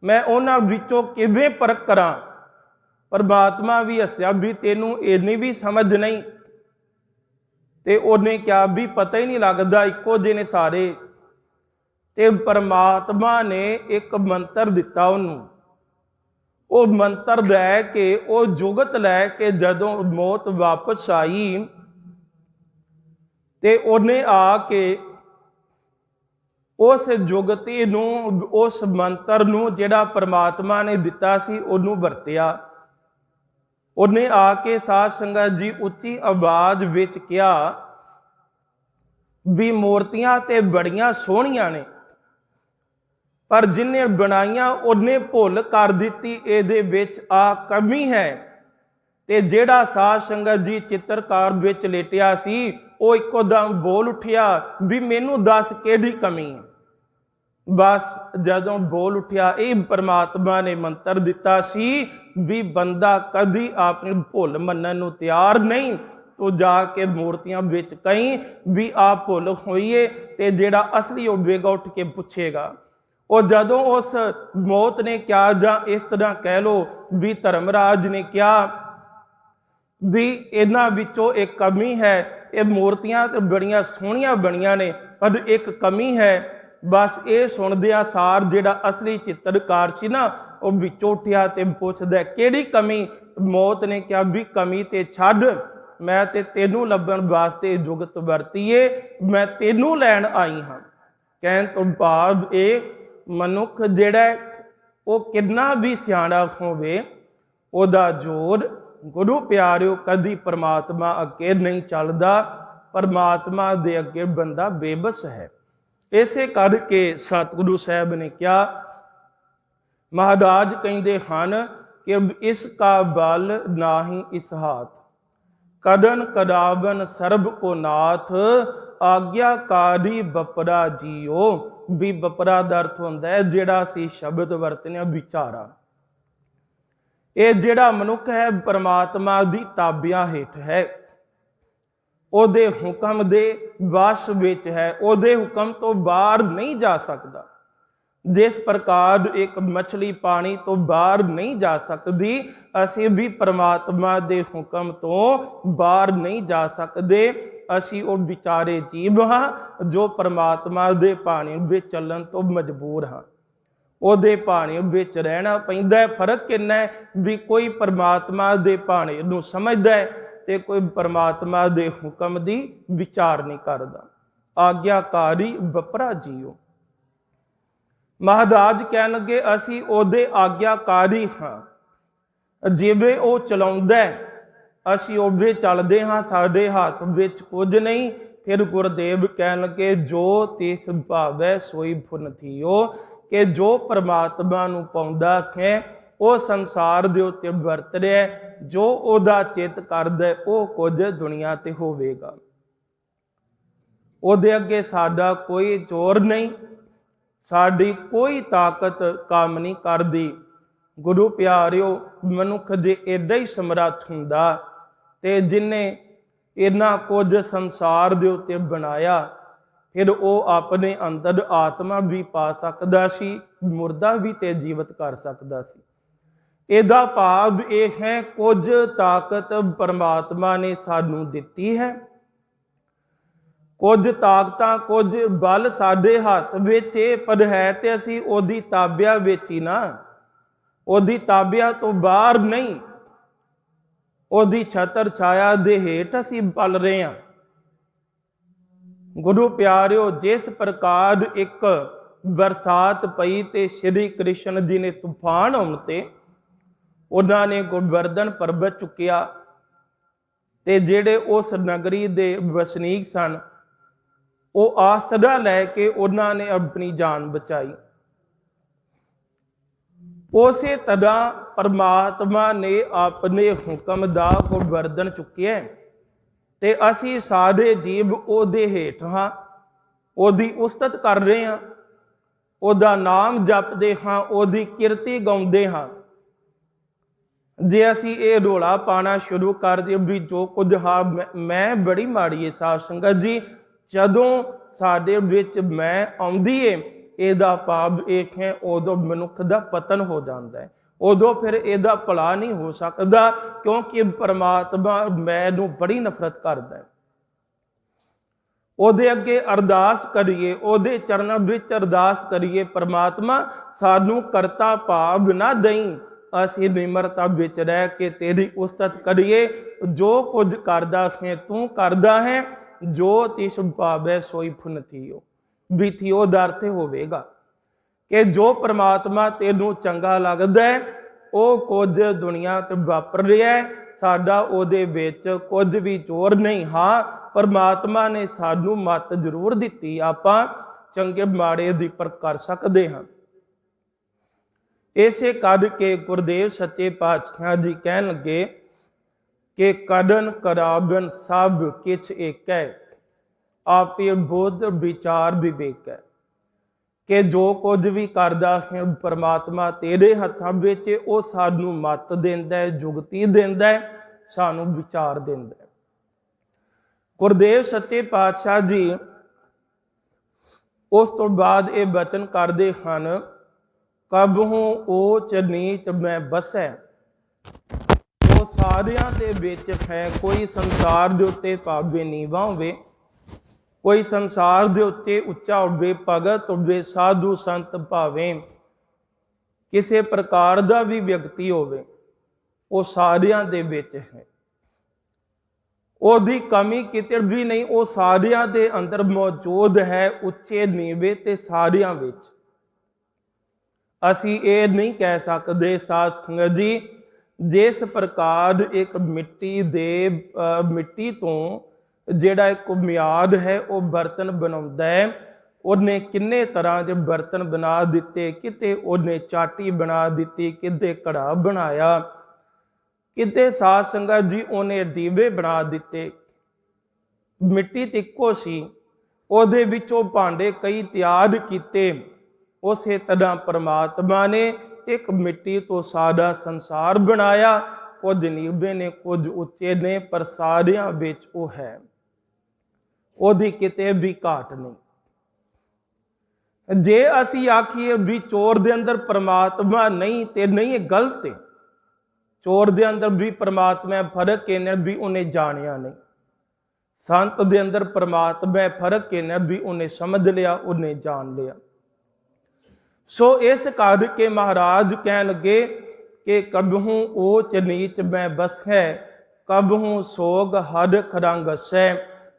मैं उन्हां विचों किवें परख करां। परमात्मा भी हस्या भी तेनू इन्नी भी समझ नहीं, ते उन्हें क्या भी पता ही नहीं लगता, इक्को जिहे ने सारे। ते परमात्मा ने एक मंत्र दिता उन्होंने, वो मंत्र लैके वो जुगत लैके जदों मौत वापस आई ते उन्हें आके उस जुगती नूं उस मंत्र नूं जिहड़ा परमात्मा ने दिता सी उन्हों वरतिया। उन्हें आके साध संगत जी उच्ची आवाज विच कहा भी मूर्तियां ते बड़ियां सोहणियां ने पर जिन्हें बनाइया उन्हें भुल कर दी इहदे विच आ कमी है। ते जिहड़ा साध संगत जी चित्रकार विच लेटिया सी वो इकोदम बोल उठिया भी मैनू दस किहड़ी कमी है। बस जदों बोल उठिया, ये परमात्मा ने मंत्र दिता सी भी बंदा कदी अपनी भुल मनन नूं तैयार नहीं, तो जाके मूर्तियां विच कहीं भी आ भुल होई है ते जिहड़ा असली होवेगा उठ के पूछेगा। और जदों उस मौत ने क्या जां इस तरह कह लो भी धर्मराज ने क्या भी इन्हां विचों एक कमी है, ये मूर्तियां तो बड़ियां सोहणियां बणियां ने पर एक कमी है। बस ये सुनदिया सार जिहड़ा असली चित्रकार सी ना वो विचों उठिया ते पुछदा किहड़ी कमी। मौत ने क्या भी कमी ते छड्ड, मैं ते तेनू लभण वास्ते जुगत वरतीए, मैं तेनू लैण आई हाँ। कहण तो भाव ये मनुख जिहड़ा वो कितना भी सियाणा होवे उहदा जोर गुरु प्यारिओ कदी परमात्मा अगे नहीं चलदा, परमात्मा दे अगे बंदा बेबस है। इसे करके सतगुरु साहब ने क्या महाराज कहते हैं कि इसका बल नाही इस हाथ, कदन कदावन सर्ब को नाथ, आग्याकारी बपरा जीओ। भी बपरा दा अर्थ हुंदा है जिहड़ा सी शब्द वरतने विचारा। ये जिहड़ा मनुख है परमात्मा दी ताबिया हेठ है, ओदे हुक्म दे वश विच है, ओदे हुक्म तो बाहर नहीं जा सकता। जिस प्रकार एक मछली पानी तो बाहर नहीं जा सकती, असी भी परमात्मा के हुक्म तो बाहर नहीं जा सकते। असी वो विचारे जीव हाँ जो परमात्मा के पानी में चलन तो मजबूर हाँ, ਉਹਦੇ ਪਾਣੀ ਵਿੱਚ ਰਹਿਣਾ ਪੈਂਦਾ ਹੈ। फर्क किन्ना है भी कोई परमात्मा के पानी ਨੂੰ समझदा है ਤੇ कोई परमात्मा के हुक्म की विचार नहीं करता। आग्याकारी बपरा जीओ। महाराज कहन लगे असी ਉਹਦੇ आग्याकारी हाँ, जिवें ਉਹ चलाउंदा असी उवे चलते हाँ, साडे हाथ विच कुछ नहीं। फिर गुरुदेव कहन लगे जो तिस भावै सोई फुन थीओ, कि जो परमात्मा नूं पाउंदा है वो संसार दे उत्ते वरत रहा है, जो ओदा चित करदा वो कुछ दुनिया ते होवेगा। ओदे अगे साडा कोई जोर नहीं, साडी कोई ताकत काम नहीं करदी। गुरु प्यारिओ, मनुख जे एडा ही समर्थ हुंदा ते जिन्ने इन्ना कुछ संसार दे उत्ते बनाया, फिर वो अपने अंदर आत्मा भी पा सकता सी, मुर्दा भी ते जीवित कर सकता सी। इहदा भाव यह है कुछ ताकत परमात्मा ने सानू दिती है, कुछ ताकतां कुछ बल साडे हाथ विच पर है ते असी ओदी ताबिया विच ही ना, ओदी ताबिया तो बाहर नहीं, ओदी छतर छाया दे हेठ असी पल रहे हैं। गुरु प्यारिओ, जिस प्रकार एक बरसात पई ते श्री कृष्ण जी ने तूफान आउण ते उन्होंने गोवर्धन पर्वत चुकिया ते जेड़े उस नगरी दे वसनीक सन वो आसरा लैके उन्होंने अपनी जान बचाई। उसे तरह परमात्मा ने अपने हुक्म दा गोवर्धन चुकिया ते असी सारे जीव ओदे हेठ हाँ, ओदी उस्तत कर रहे हाँ, ओदा नाम जपदे हाँ, ओदी कीर्ति गाउंदे हाँ। जे असी ये रोला पाना शुरू कर दिए भी जो कुछ हाँ मैं बड़ी माड़ी है साध संगत जी, जदों साडे विच मैं आउंदी है इहदा भाव एक है उदों मनुख दा पतन हो जाता है, उदों फिर इहदा भला नहीं हो सकता, क्योंकि परमात्मा मैनू बड़ी नफरत करता है। ਉਹਦੇ ਅੱਗੇ अरदास करिए, ਉਹਦੇ चरणों विच अरदास करिए, परमात्मा सानू करता भाव ना दई, असी निमरता विच रह के तेरी उस्तत करिए। जो कुछ करदा है तू करदा है, जो तिस भावै सोई फुन थीओ। भी थीओ दा अर्थ होवेगा कि जो परमात्मा तेनू चंगा लगदा है वो कुछ दुनिया ते वापर रहा है, साडा ਉਹਦੇ ਵਿੱਚ कुछ भी जोर नहीं। हाँ परमात्मा ने सानू मत जरूर दिती, आपां चंगे माड़े दी पर कर सकते हाँ। इसे करके गुरुदेव सच्चे पातशाह जी कहन लगे कि कड़न कराबन सब किछ एक है, आपे बुद्ध विचार विवेक है। कि जो कुछ भी करदा है परमात्मा तेरे हत्थां विच, वो सानू मत देंदा है, जुगती देंदा है, सानू विचार देंदा है। गुरुदेव सच्चे पातशाह जी उस तो बाद ये बचन करते हैं, कबहू ऊच नीच मैं बसै, वो सारियां दे विच है, कोई संसार दे उत्ते भावे नीवा होवे, कोई संसार दे उत्ते उच्चा होवे, भगत होवे, साधु संत भावें किसी प्रकार का भी व्यक्ति होवे, वो सारियां दे विच है, ओदी कमी किते भी नहीं, वो सारियां दे अंदर मौजूद है, उच्चे नीवे ते सारियां विच। असी ये नहीं कह सकते साध संगत जी, जिस प्रकार एक मिट्टी तो जिहड़ा एक म्याद है वो बर्तन बनाउंदा है, उन्हें किन्ने तरह के बर्तन बना दिते, किते उन्हें चाटी बना दी, किते घड़ा बनाया, किते साध संगत जी उन्हें दीवे बना दिते। मिट्टी तो इक्को सी, उहदे विचों भांडे कई तैयार किते। उस तरह परमात्मा ने एक मिट्टी तो सारा संसार बनाया, कुछ नीवे ने कुछ उच्चे ने, पर सारियां विच वो है, ओदी किते भी घाट नहीं। जे असी आखिए भी चोर दे अंदर परमात्मा नहीं ते नहीं, ये गलत है। चोर दे अंदर भी परमात्मा है, फर्क इन्हें भी उन्हें जानिया नहीं। संत दे अंदर परमात्मा है, फर्क इन्हें भी उन्हें समझ लिया, उन्हें जान लिया। सो इस करके महाराज कह लगे कि कबहू ऊच नीच मैं बस है, कबहू सोग हद खरंग सै।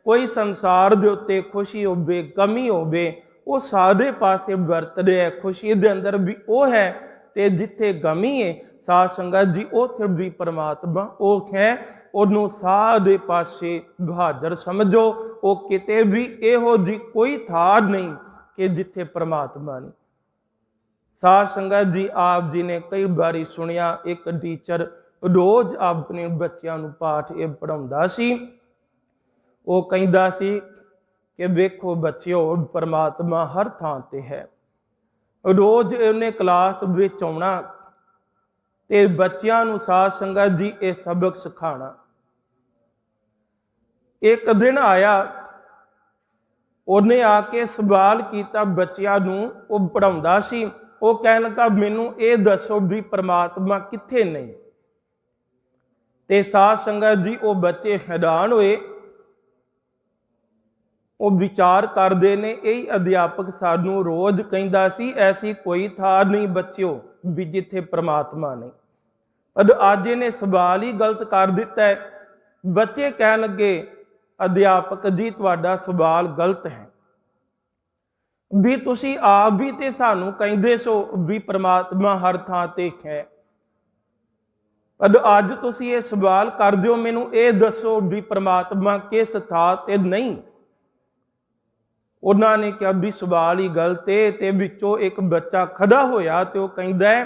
कोई संसार दे उत्ते खुशी होवे गमी होवे, वो सारे पासे वरत रहा है। खुशी दे अंदर भी वो है, ते जिथे गमी है साध संगत जी उथे भी परमात्मा वो है। उन्होंने सारे पासे बहादुर समझो, वो किते भी इहो जी कोई थार नहीं कि जिथे परमात्मा नहीं। साध संगत जी आप जी ने कई बारी सुनिया, एक टीचर रोज अपने बच्चों को पाठ ये पढ़ाउंदा सी। वो कहंदा सी कि वेखो बच्चों, परमात्मा हर थां ते है। रोज उन्हें क्लास विच आउणा ते बच्चों को साध संगत जी ये सबक सिखाना। एक दिन आया, उन्हें आके सवाल किया बच्चों को, वो पढ़ाउंदा सी। वो कह लगा मैनू ये दसो भी परमात्मा किथे नहीं। ते साध संगत जी वो बच्चे हैरान हुए। वो विचार करते ने, यही अध्यापक सानू रोज कहता सी ऐसी कोई थार नहीं बच्चों भी जिथे परमात्मा नहीं। पर अज इन्हें सवाल ही गलत कर दिता है। बच्चे कह लगे अध्यापक जी तुहाडा सवाल गलत है, भी तुसी आप भी ते सानू कहंदे सो भी परमात्मा हर थां ते है। पर अज तुसी ये सवाल कर दिओ मैनू ये दसो भी परमात्मा किस थां ते नहीं। उन्होंने कहा भी सवाल ही गलत है। ते विचों एक बच्चा खड़ा होया ते वो कहंदा है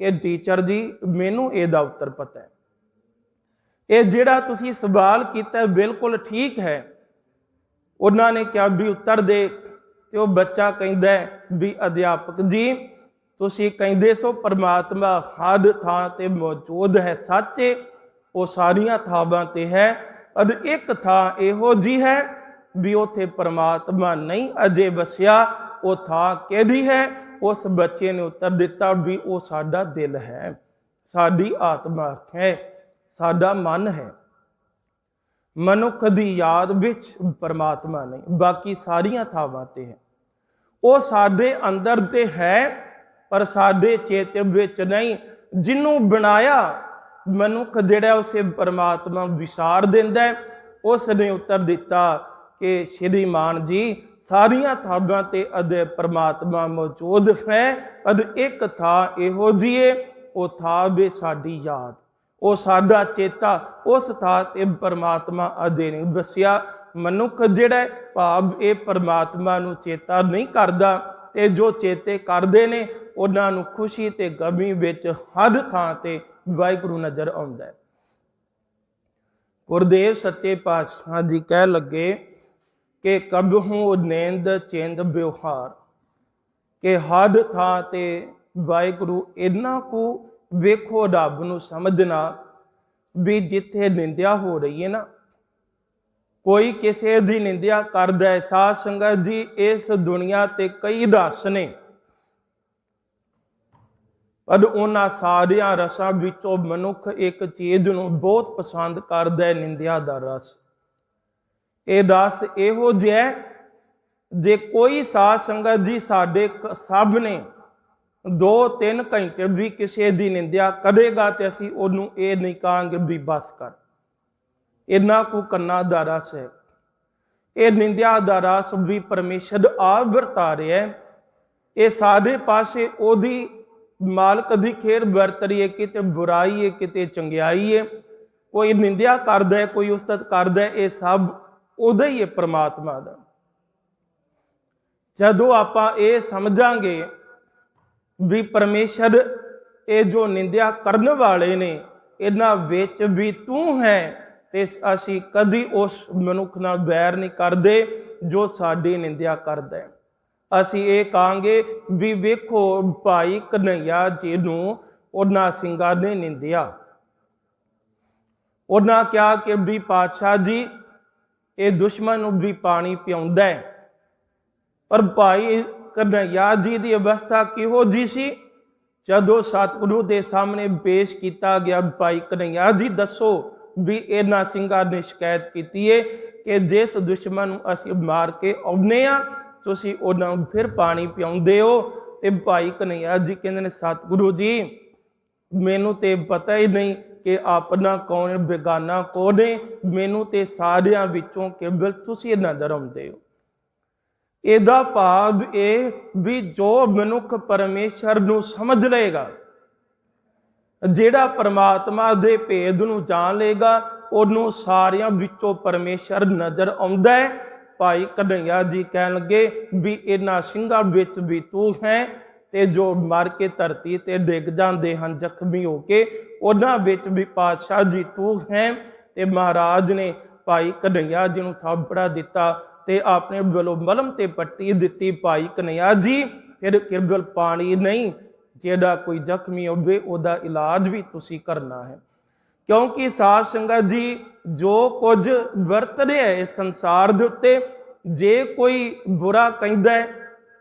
कि टीचर जी मैनू इहदा उत्तर पता है, ये जिहड़ा तुसी सवाल कीता बिल्कुल ठीक है। उन्होंने कहा भी उत्तर दे। ते वो बच्चा कहंदा है भी अध्यापक जी तुसी कहंदे सो परमात्मा हर थां ते मौजूद है, सच है, वो सारियां थावां ते है। पर एक थां इहो जी है भी उथे परमात्मा नहीं अजे बसिया। वो थां किहड़ी है? उस बच्चे ने उत्तर दिता भी वो साडा दिल है, साडी आत्मा है, साडा मन है। मनुख दी याद विच परमात्मा नहीं, बाकी सारियां थावां ते है। वो साडे अंदर ते है पर साडे चेते विच नहीं। जिन्हों बनाया मनुख जिहड़ा उसे परमात्मा विसार दिंदा है। उसने उत्तर दिता कि श्रीमान जी सारियां थावां ते अदे परमात्मा मौजूद है, पर एक था इहो जी है, वो था वे साडी याद, वो साडा चेता। उस थां ते परमात्मा अजे नहीं बसिया। मनुख जिहड़ा भाव ये परमात्मा नूं चेता नहीं करदा, ते जो चेते करदे ने उन्हां नूं खुशी ते गमी विच हर थां ते वाहिगुरू नज़र आउंदा है। गुरदेव सच्चे पातशाह जी कह लगे कि कबहू नेंद चेंद व्यवहार, कि हद थां ते वाहिगुरू इन्ना को वेखो रब नूं समझना भी जिथे निंदिया हो रही है ना, कोई किसी की निंदिया करदा है। साध संगत जी इस दुनिया ते कई रस ने, पर उन्हां सारियां रसां विचों मनुख एक चीज़ नूं बहुत पसंद करदा है, निंदिया दा रस। ये रस इहो जिहा है, जे कोई साध संगत जी साडे सब ने 2-3 घंटे भी किसी की निंदिया करेगा तो असी उन्होंने ये नहीं कहांगे भी बस कर। इन्ना को कन्ना दा रस है। ये निंदिया दा रस भी परमेश्वर आप वरता रहा है। ये सारे पासे ओदी मालक दी खेर वरत रही है, किते बुराई है किते चंगियाई है। कोई निंदिया करदा है, कोई उस्तत करदा है, ये सब उदा ही है परमात्मा दा। जदों आपां ये समझांगे भी परमेश्वर ये जो निंदिया करने वाले ने इन्हां विच भी तू है, ते असी कदी उस मनुख नाल बैर नहीं करदे जो साडी निंदिया करदा है। असी ये कहांगे भी वेखो भाई कन्हैया जी नूं उन्हां सिंगां ने निंदिया। उन्हां क्या कि भी पातशाह जी ये दुश्मन नूं भी पानी पिआउंदा है, पर भाई कन्हैया जी की अवस्था किहो जी सी? जदों सतगुरु के सामने पेश किया गया, भाई कन्हैया जी दसो भी इन्हां सिंघां ने शिकायत की है कि जिस दुश्मन नूं असीं मार के आउणे आ तुसीं उन्हां नूं फिर पानी पिआउंदे हो। ते भाई कन्हैया जी कहंदे ने सतगुरु जी मैनू तो पता ही नहीं कि अपना कौन है बेगाना कौन है, मैनू तो सारियां विचों केवल तुसीं नज़र आउंदे हो। ਇਹਦਾ ਭਾਵ ਇਹ भी जो मनुख परमेश्वर ਨੂੰ समझ लेगा, ਜਿਹੜਾ परमात्मा ਦੇ ਭੇਦ ਨੂੰ जान लेगा, ਉਹਨੂੰ ਸਾਰਿਆਂ ਵਿੱਚੋਂ परमेश्वर नज़र आउंदा है। भाई कन्हैया जी कहन लगे भी इन्हां ਸਿੰਘਾਂ ਵਿੱਚ भी तू है, ते जो मर के धरती ते डिग जाते हैं जख्मी होके उन्हां विच भी पातशाह जी तू है। ते महाराज ने भाई कन्हैया जी नूं थापड़ा दिता ते अपने वालों मलम ते पट्टी दिती। भाई कन्हैया जी फिर केवल पानी नहीं, जेड़ा कोई जख्मी होवे उहदा इलाज भी तुसी करना है, क्योंकि साध संगत जी जो कुछ वरत रहा है इस संसार दे उत्ते, जे कोई बुरा कहंदा है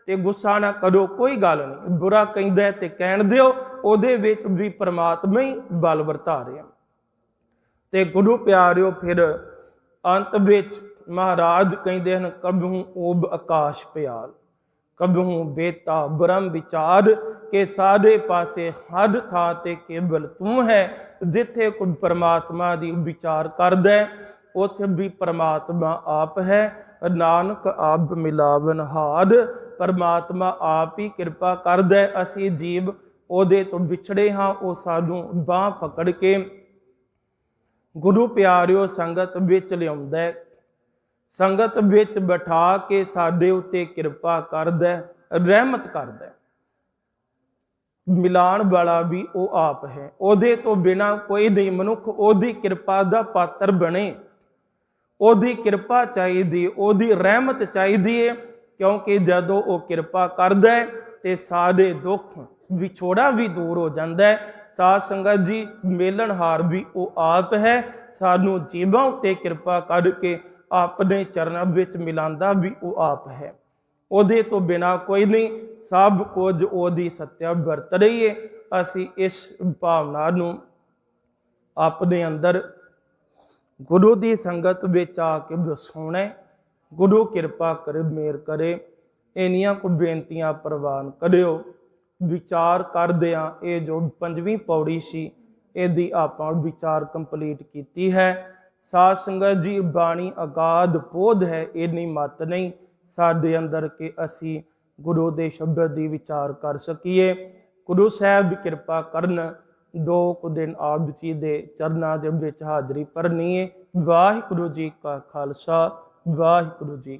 ते गुस्सा ना करो, कोई गल नहीं, बुरा कहंदा है ते कहण दिओ, उहदे विच भी परमात्मा ही बल वरता रहा। ते गुरु प्यारिओ फिर अंत विच महाराज कहते हैं कबहू ओब आकाश प्याल, कबहू बेता ब्रह्म विचार के सारे पासे हर थां ते केवल तू है। जिथे कोई परमात्मा दी विचार करदा है उथे भी परमात्मा आप है। नानक आप मिलावन हार, परमात्मा आप ही कृपा करदा है। असी जीव ओदे तो विछड़े हाँ, वो सानू बांह पकड़ के गुरु प्यारिओ संगत विच लिआउंदा है, संगत विच बिठा के साडे उत्ते कृपा करदा है, रहमत करदा है। मिलाण वाला भी वो आप है, ओदे तो बिना कोई नहीं मनुख ओदी कृपा दा पात्र बने, ओदी कृपा चाहिदी, ओदी रहमत चाहिदी है, क्योंकि जदों वो कृपा करदा है ते सारे दुख विछोड़ा भी दूर हो जाता है। साध संगत जी मेलनहार भी वो आप है, सानू जीवां उत्ते कृपा करके अपने चरणों विच मिलांदा भी वो आप है, ओदे तो बिना कोई नहीं, सब कुछ ओदी सत्या वरत रही है। असी इस भावना नू अपने अंदर गुरु की संगत विच आके वसाउणा है। गुरु कृपा करे, मेहर करे, इन्नियां को बेनतियां प्रवान करियो। विचार करदिआं ये जो 5वीं पौड़ी सी इहदी आपां विचार कंप्लीट कीती है। साध संगत जी बाणी अगाध पोध है, इन्नी मत नहीं साडे अंदर कि असी गुरु दे शब्द दी विचार कर सकीए। गुरु साहब की कृपा करन 2 दिन आप जी दे चरनां दे विच हाज़री भरनी है। वाहिगुरू जी का खालसा, वाहिगुरू जी